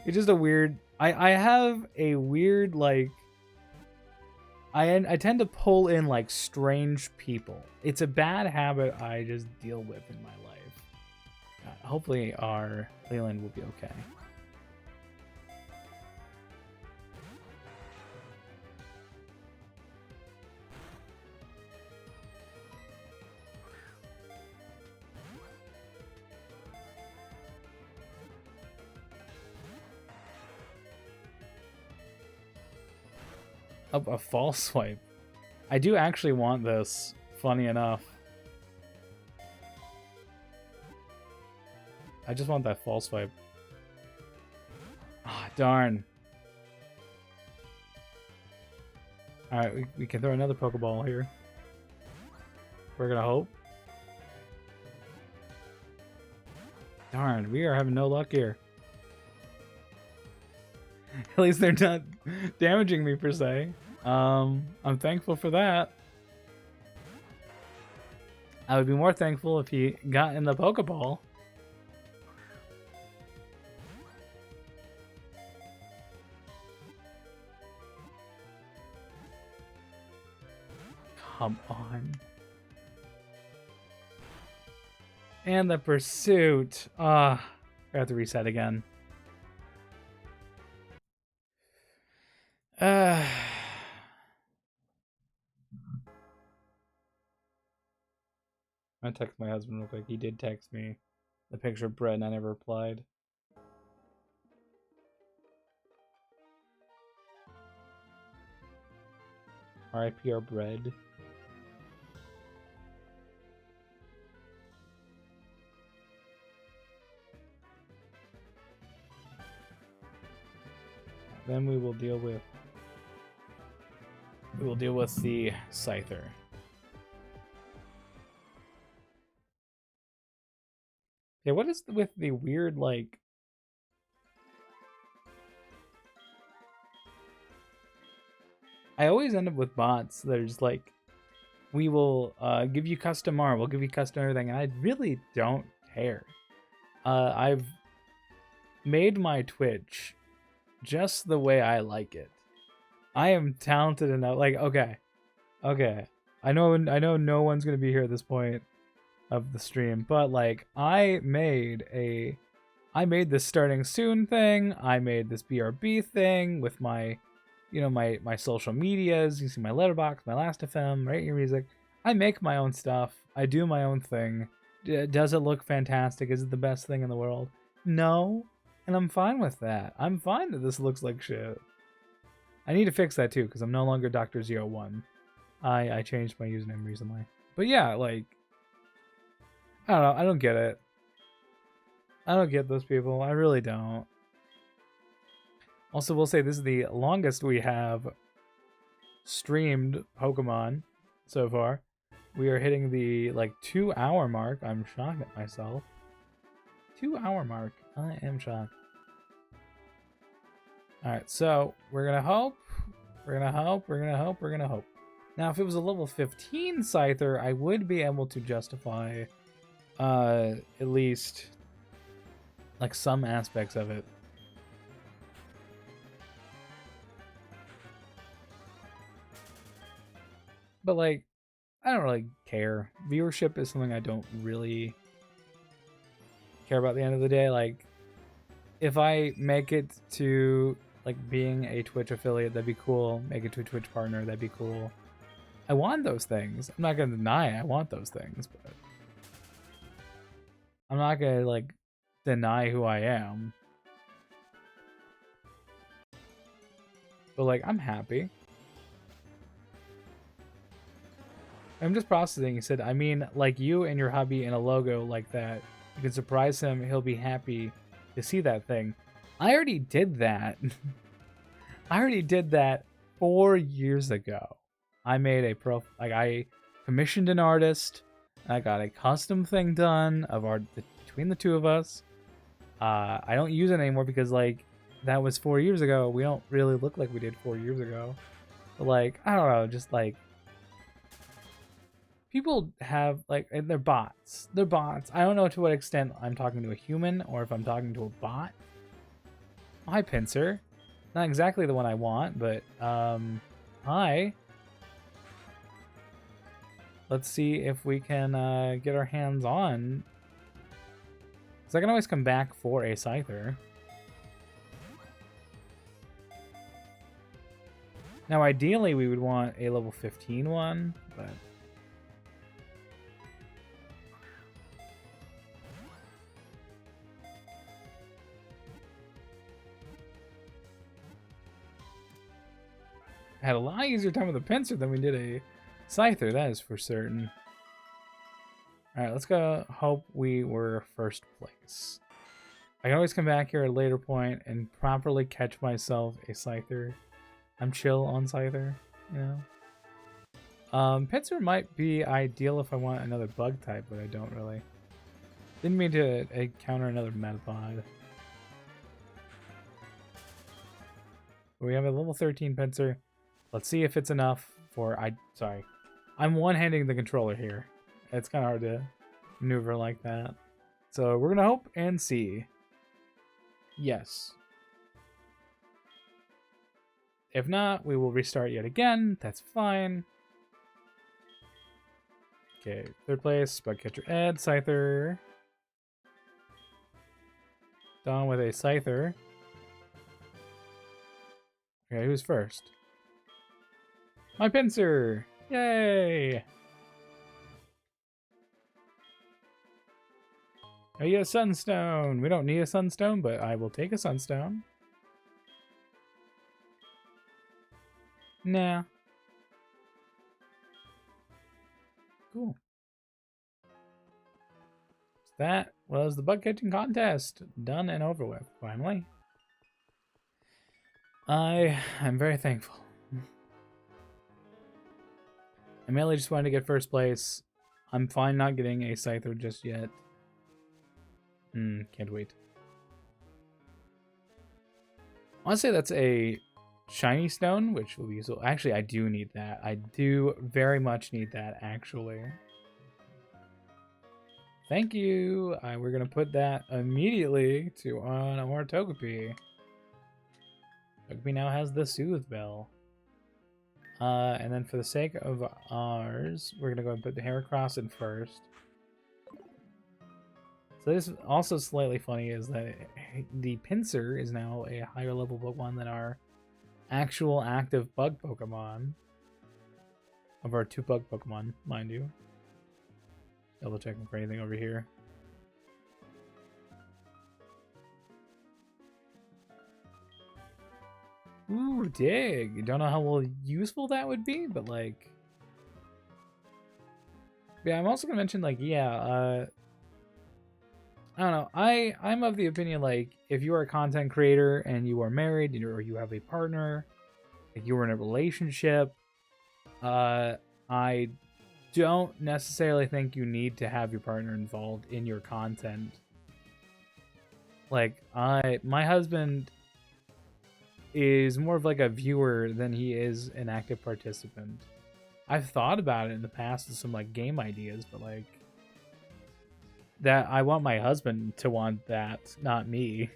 It's just a weird, I have a weird, like, I tend to pull in, like, strange people. It's a bad habit I just deal with in my life. Hopefully our Leland will be okay. A false swipe. I do actually want this, funny enough. I just want that false swipe. Ah, darn. Alright, we can throw another Pokeball here. We're gonna hope. Darn, we are having no luck here. At least they're not damaging me per se. I'm thankful for that. I would be more thankful if he got in the Pokeball. Come on. And the pursuit. I have to reset again. I text my husband real quick. He did text me the picture of bread and I never replied. RIP our bread. Then we will deal with the Scyther. Yeah, what is with the weird, like, I always end up with bots that are just like, we will give you custom art, we'll give you custom everything, and I really don't care. I've made my Twitch just the way I like it. I am talented enough, like, okay. I know no one's gonna be here at this point of the stream, but like, I made this starting soon thing, I made this BRB thing with my, you know, my social medias. You see my letterbox, my Last.fm, Rate Your Music. I make my own stuff. I do my own thing. Does it look fantastic? Is it the best thing in the world? No. And I'm fine with that. I'm fine that this looks like shit. I need to fix that too, because I'm no longer Dr. 01. I changed my username recently. But yeah, like, I don't know. I don't get it. I don't get those people. I really don't. Also, we'll say this is the longest we have streamed Pokemon so far. We are hitting the, like, 2-hour mark. I'm shocked at myself. 2-hour mark. I am shocked. Alright, so we're gonna hope. We're gonna hope. We're gonna hope. We're gonna hope. Now, if it was a level 15 Scyther, I would be able to justify at least, like, some aspects of it. But like, I don't really care. Viewership is something I don't really care about at the end of the day. Like, if I make it to like being a Twitch affiliate, that'd be cool. Make it to a Twitch partner, that'd be cool. I want those things. I'm not gonna deny I want those things, but I'm not gonna like deny who I am. But like, I'm happy. I'm just processing. He said, I mean, like you and your hubby in a logo like that. You can surprise him. He'll be happy to see that thing. I already did that. I already did that 4 years ago. I made a I commissioned an artist. I got a custom thing done of art between the two of us. I don't use it anymore because like that was 4 years ago. We don't really look like we did 4 years ago. But like, I don't know, just like people have like they're bots. They're bots. I don't know to what extent I'm talking to a human or if I'm talking to a bot. Hi, Pincer. Not exactly the one I want, but hi. Let's see if we can get our hands on. Because I can always come back for a Scyther. Now, ideally, we would want a level 15 one, but... I had a lot easier time with a Pincer than we did a Scyther, that is for certain. Alright, let's go hope we were first place. I can always come back here at a later point and properly catch myself a Scyther. I'm chill on Scyther, you know? Pincer might be ideal if I want another bug type, but I don't really. Didn't mean to encounter another Metapod. But we have a level 13 Pincer. Let's see if it's enough for... Sorry. I'm one-handing the controller here. It's kind of hard to maneuver like that. So we're going to hope and see. Yes. If not, we will restart yet again. That's fine. Okay, third place, Bugcatcher Ed, Scyther. Done with a Scyther. Okay, who's first? My Pincer! Yay! Oh yeah, Sunstone! We don't need a Sunstone, but I will take a Sunstone. Nah. Cool. That was the bug catching contest. Done and over with, finally. I am very thankful. I mainly just wanted to get first place. I'm fine not getting a Scyther just yet. Can't wait. I want to say that's a shiny stone, which will be useful. Actually, I do need that. I do very much need that, actually. Thank you. We're going to put that immediately to on our Togepi. Togepi now has the Soothe Bell. And then for the sake of ours, we're going to go and put the Heracross in first. So this is also slightly funny is that the Pinsir is now a higher level Pokemon than our actual active bug Pokemon. Of our 2 bug Pokemon, mind you. Double checking for anything over here. Ooh, dig. Don't know how well useful that would be, but like... Yeah, I'm also gonna mention like, yeah, I don't know. I'm of the opinion like if you are a content creator and you are married or you have a partner, if you are in a relationship, I don't necessarily think you need to have your partner involved in your content. Like my husband is more of like a viewer than he is an active participant. I've thought about it in the past with some like game ideas, but like that I want my husband to want that, not me.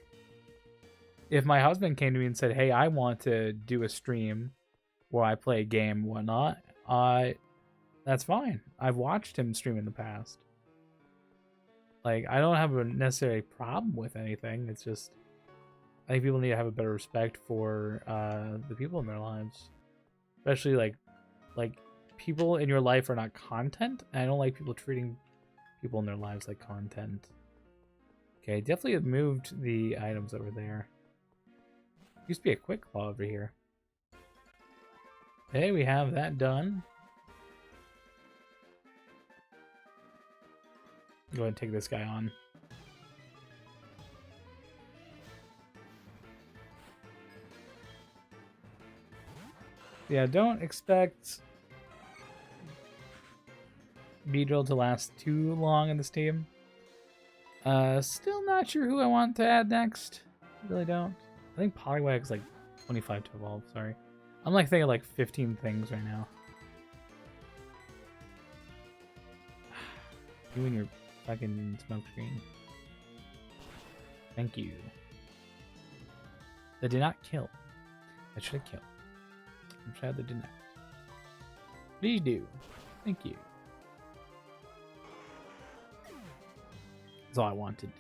If my husband came to me and said, hey, I want to do a stream where I play a game and whatnot, That's fine. I've watched him stream in the past. Like, I don't have a necessary problem with anything. It's just, I think people need to have a better respect for the people in their lives. Especially, like people in your life are not content. And I don't like people treating people in their lives like content. Okay, definitely have moved the items over there. Used to be a quick claw over here. Okay, we have that done. Go ahead and take this guy on. Yeah, don't expect Beedrill to last too long in this team. Still not sure who I want to add next. Really don't. I think Poliwag's like 25 to evolve, sorry. I'm like thinking like 15 things right now. You and your fucking smoke screen. Thank you. That did not kill. That should have killed. I'm sad that did not. Please do. Thank you. That's all I wanted.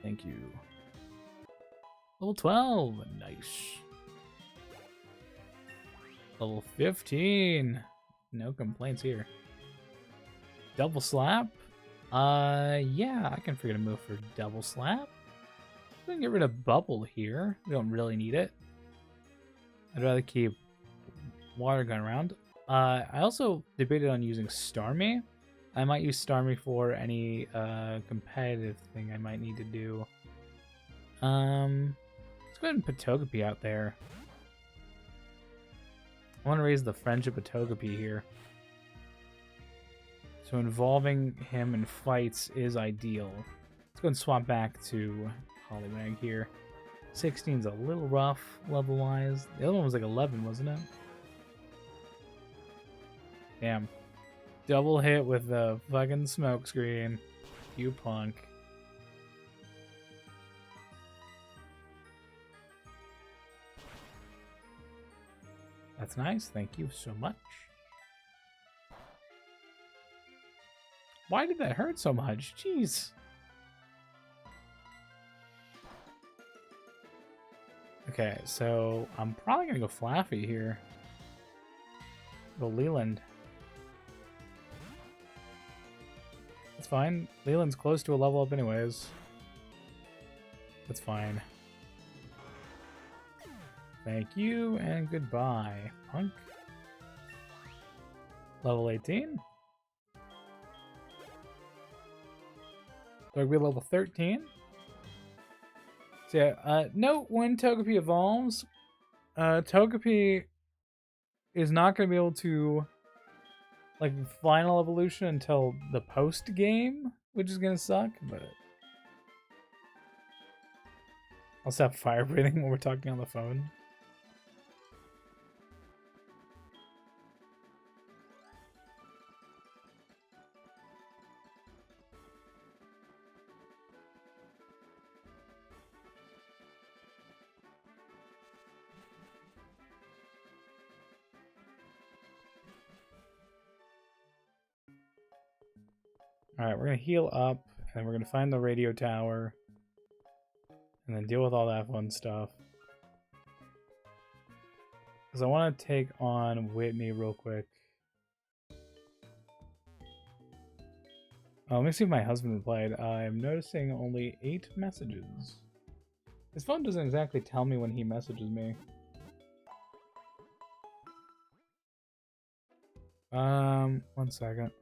Thank you. Level 12. Nice. Level 15. No complaints here. Double slap? Yeah, I can figure out a move for double slap. We can get rid of bubble here. We don't really need it. I'd rather keep water gun around. I also debated on using Starmie. I might use Starmie for any competitive thing I might need to do. Let's go ahead and put Togepi out there. I want to raise the friendship of Togepi here. So involving him in fights is ideal. Let's go and swap back to Poliwag here. 16's a little rough level-wise. The other one was like 11, wasn't it? Damn. Double hit with the fucking smoke screen. You punk. That's nice. Thank you so much. Why did that hurt so much? Jeez. Okay, so I'm probably gonna go Flaffy here. Go Leland. That's fine. Leland's close to a level up anyways. That's fine. Thank you and goodbye, punk. Level 18. So we're level 13. So yeah, note when Togepi evolves, Togepi is not going to be able to like final evolution until the post game, which is going to suck, but I'll stop fire breathing when we're talking on the phone. Alright, we're going to heal up, and we're going to find the radio tower, and then deal with all that fun stuff. Because I want to take on Whitney real quick. Let me see if my husband replied. I'm noticing only 8 messages. His phone doesn't exactly tell me when he messages me. One second.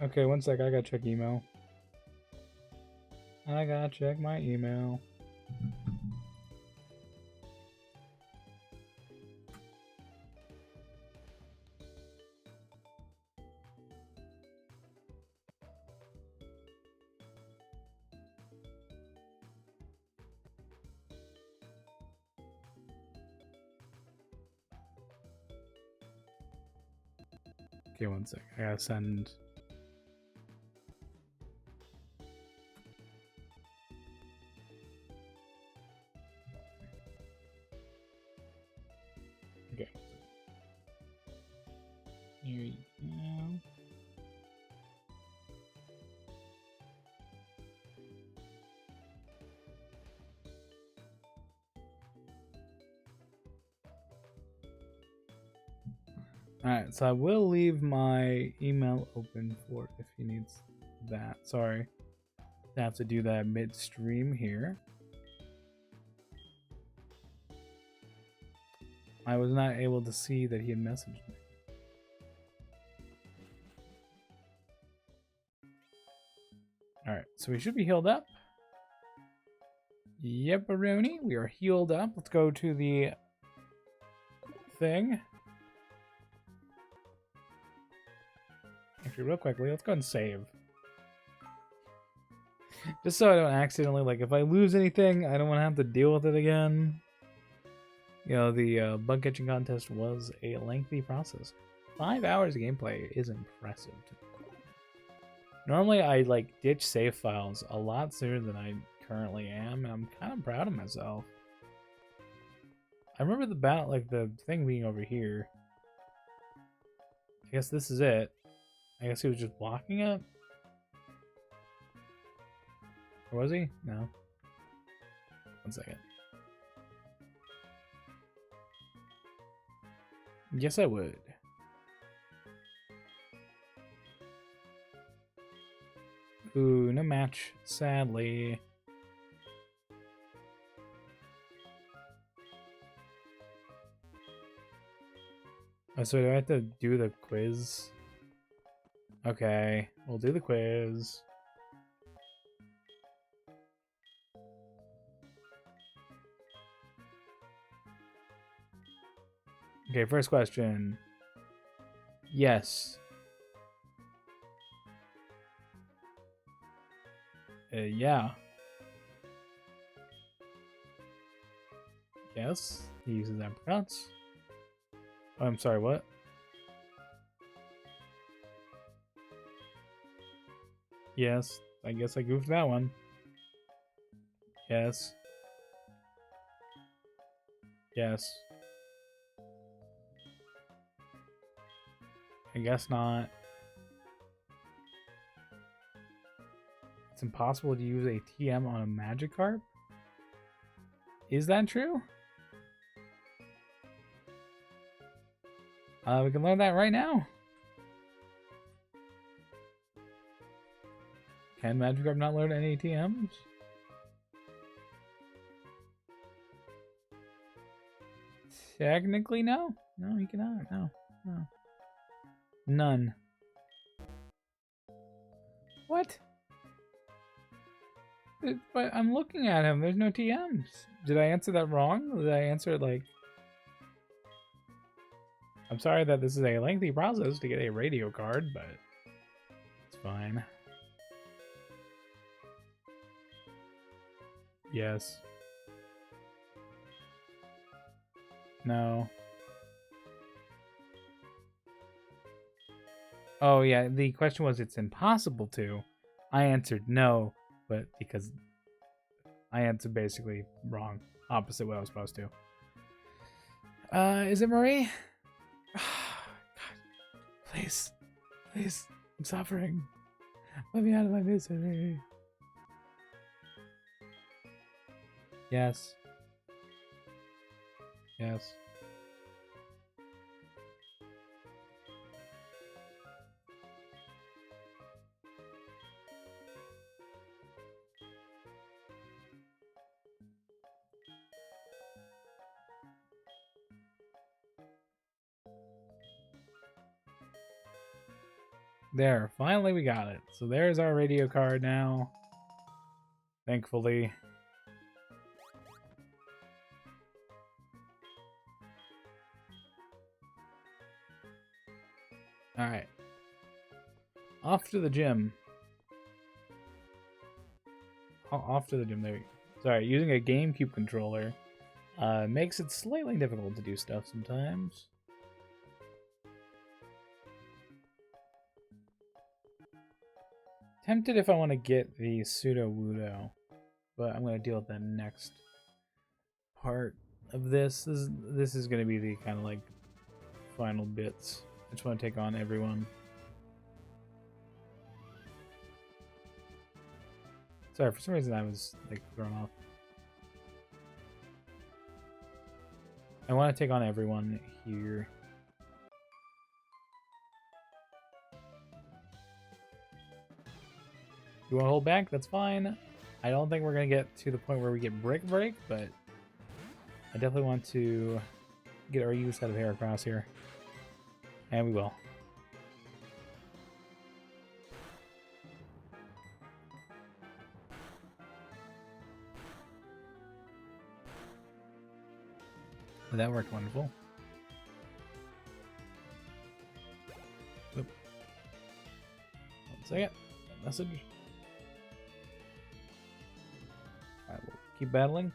Okay, one sec, I gotta check email. I gotta check my email. Okay, one sec, I gotta send... Here you go. Alright, so I will leave my email open for if he needs that. Sorry. I have to do that midstream here. I was not able to see that he had messaged me. Alright, so we should be healed up. Yep-a-rooney, we are healed up. Let's go to the thing. Actually, real quickly, let's go and save. Just so I don't accidentally, like, if I lose anything, I don't want to have to deal with it again. You know, the bug catching contest was a lengthy process. 5 hours of gameplay is impressive. Normally, I, like, ditch save files a lot sooner than I currently am, and I'm kind of proud of myself. I remember the thing being over here. I guess this is it. I guess he was just blocking it? Or was he? No. 1 second. Yes, I would. Ooh, no match, sadly. Oh, so do I have to do the quiz? Okay, we'll do the quiz. Okay, first question. Yes. Yeah. Yes, he uses apricots. Oh, I'm sorry, what? Yes, I guess I goofed that one. Yes. Yes. I guess not. It's impossible to use a TM on a Magikarp? Is that true? We can learn that right now. Can Magikarp not learn any TMs? Technically, no. No, he cannot. No. No. None. What? But I'm looking at him. There's no TMs. Did I answer that wrong? Did I answer it like... I'm sorry that this is a lengthy process to get a radio card, but it's fine. Yes. No. Oh yeah, the question was it's impossible to. I answered no, but because I answered basically wrong. Opposite what I was supposed to. Is it Marie? God, please. Please. I'm suffering. Let me out of my misery. Yes. Yes. There, finally we got it. So there's our radio card now. Thankfully. Alright. Off to the gym. Off to the gym, there we go. Sorry, using a GameCube controller makes it slightly difficult to do stuff sometimes. Tempted if I want to get the Pseudo-Wudo, but I'm going to deal with that next part of this. This is going to be the kind of like final bits I just want to take on everyone. Sorry, for some reason I was like thrown off. I want to take on everyone here. You want to hold back? That's fine. I don't think we're going to get to the point where we get brick break, but I definitely want to get our use out of Heracross here. And we will. That worked wonderful. Oop. 1 second. Message. Alright, we'll keep battling.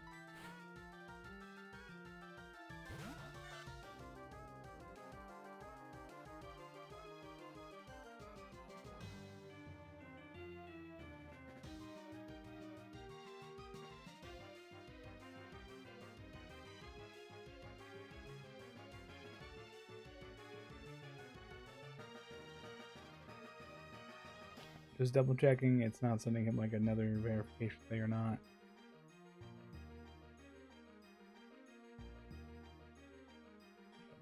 Just double checking it's not sending him like another verification thing or not.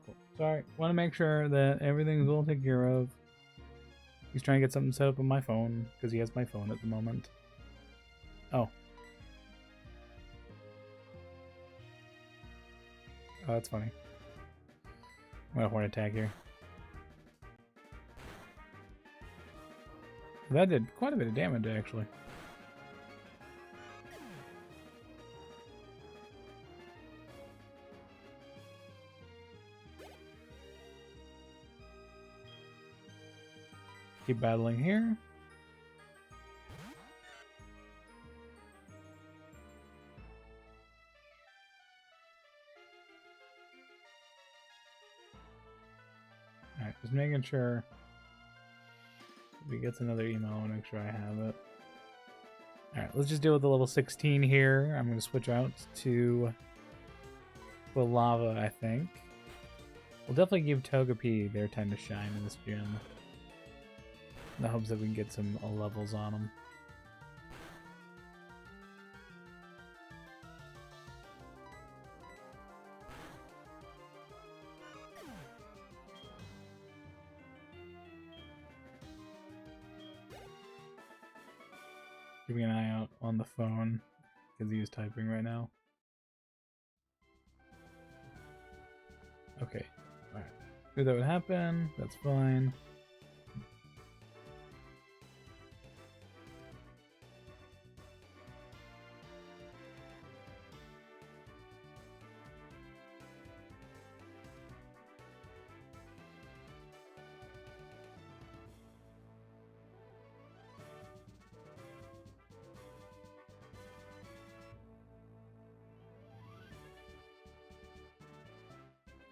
Cool. Sorry, want to make sure that everything's all taken care of. He's trying to get something set up on my phone because he has my phone at the moment. Oh. Oh, that's funny. I'm gonna horn attack here. That did quite a bit of damage, actually. Keep battling here. Alright, just making sure. If he gets another email, I'll make sure I have it. Alright, let's just deal with the level 16 here. I'm going to switch out to the lava, I think. We'll definitely give Togepi their time to shine in this gym. In the hopes that we can get some levels on them. Keeping an eye out on the phone because he is typing right now. Okay, alright. Knew that would happen, that's fine.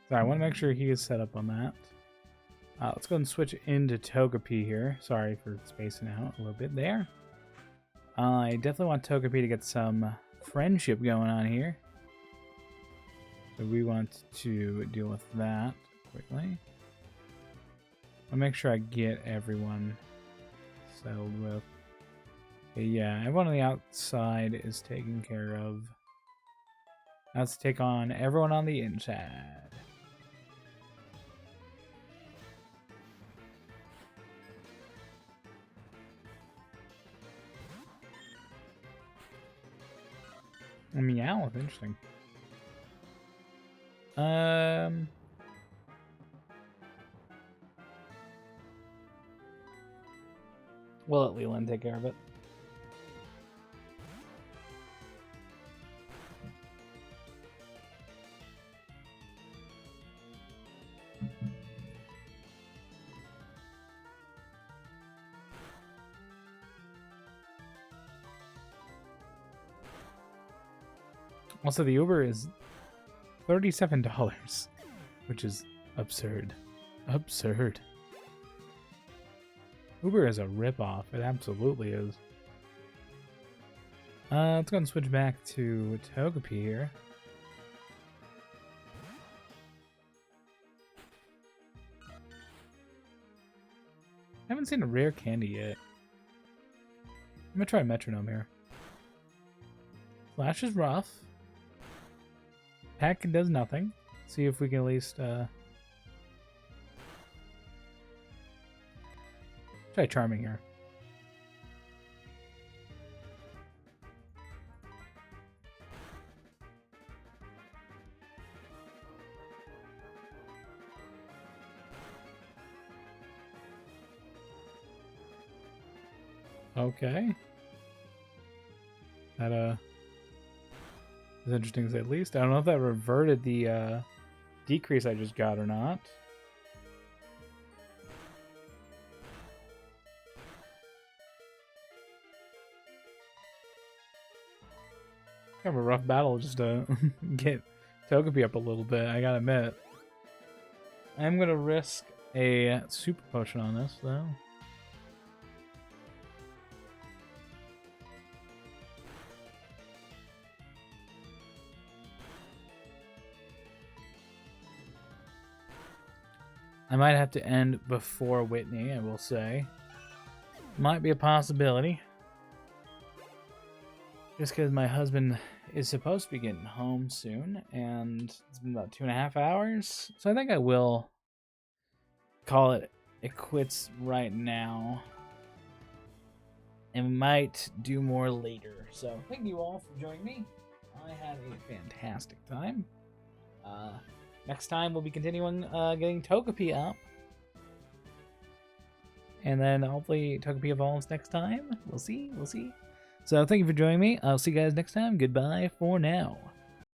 So I want to make sure he is set up on that. Let's go and switch into Togepi here. Sorry for spacing out a little bit there. I definitely want Togepi to get some friendship going on here. So we want to deal with that quickly. I'll make sure I get everyone settled with. Okay, yeah, everyone on the outside is taken care of. Let's take on everyone on the inside. Meow, interesting. We'll let Leland take care of it. Also, the Uber is $37, which is absurd. Absurd. Uber is a ripoff. It absolutely is. Let's go and switch back to Togepi here. haven't seen a rare candy yet. I'm gonna try metronome here. Flash is rough. Pack does nothing. See if we can at least try charming here. Okay. That is interesting to say the least. I don't know if that reverted the decrease I just got or not. Kind of a rough battle just to get Togepi up a little bit, I gotta admit. I'm gonna risk a super potion on this though. I might have to end before Whitney, I will say. Might be a possibility. Just because my husband is supposed to be getting home soon, and it's been about 2.5 hours. So I think I will call it quits right now. And we might do more later. So thank you all for joining me. I had a fantastic time. Next time we'll be continuing getting Togepi up. And then hopefully Togepi evolves next time. We'll see. So thank you for joining me. I'll see you guys next time. Goodbye for now.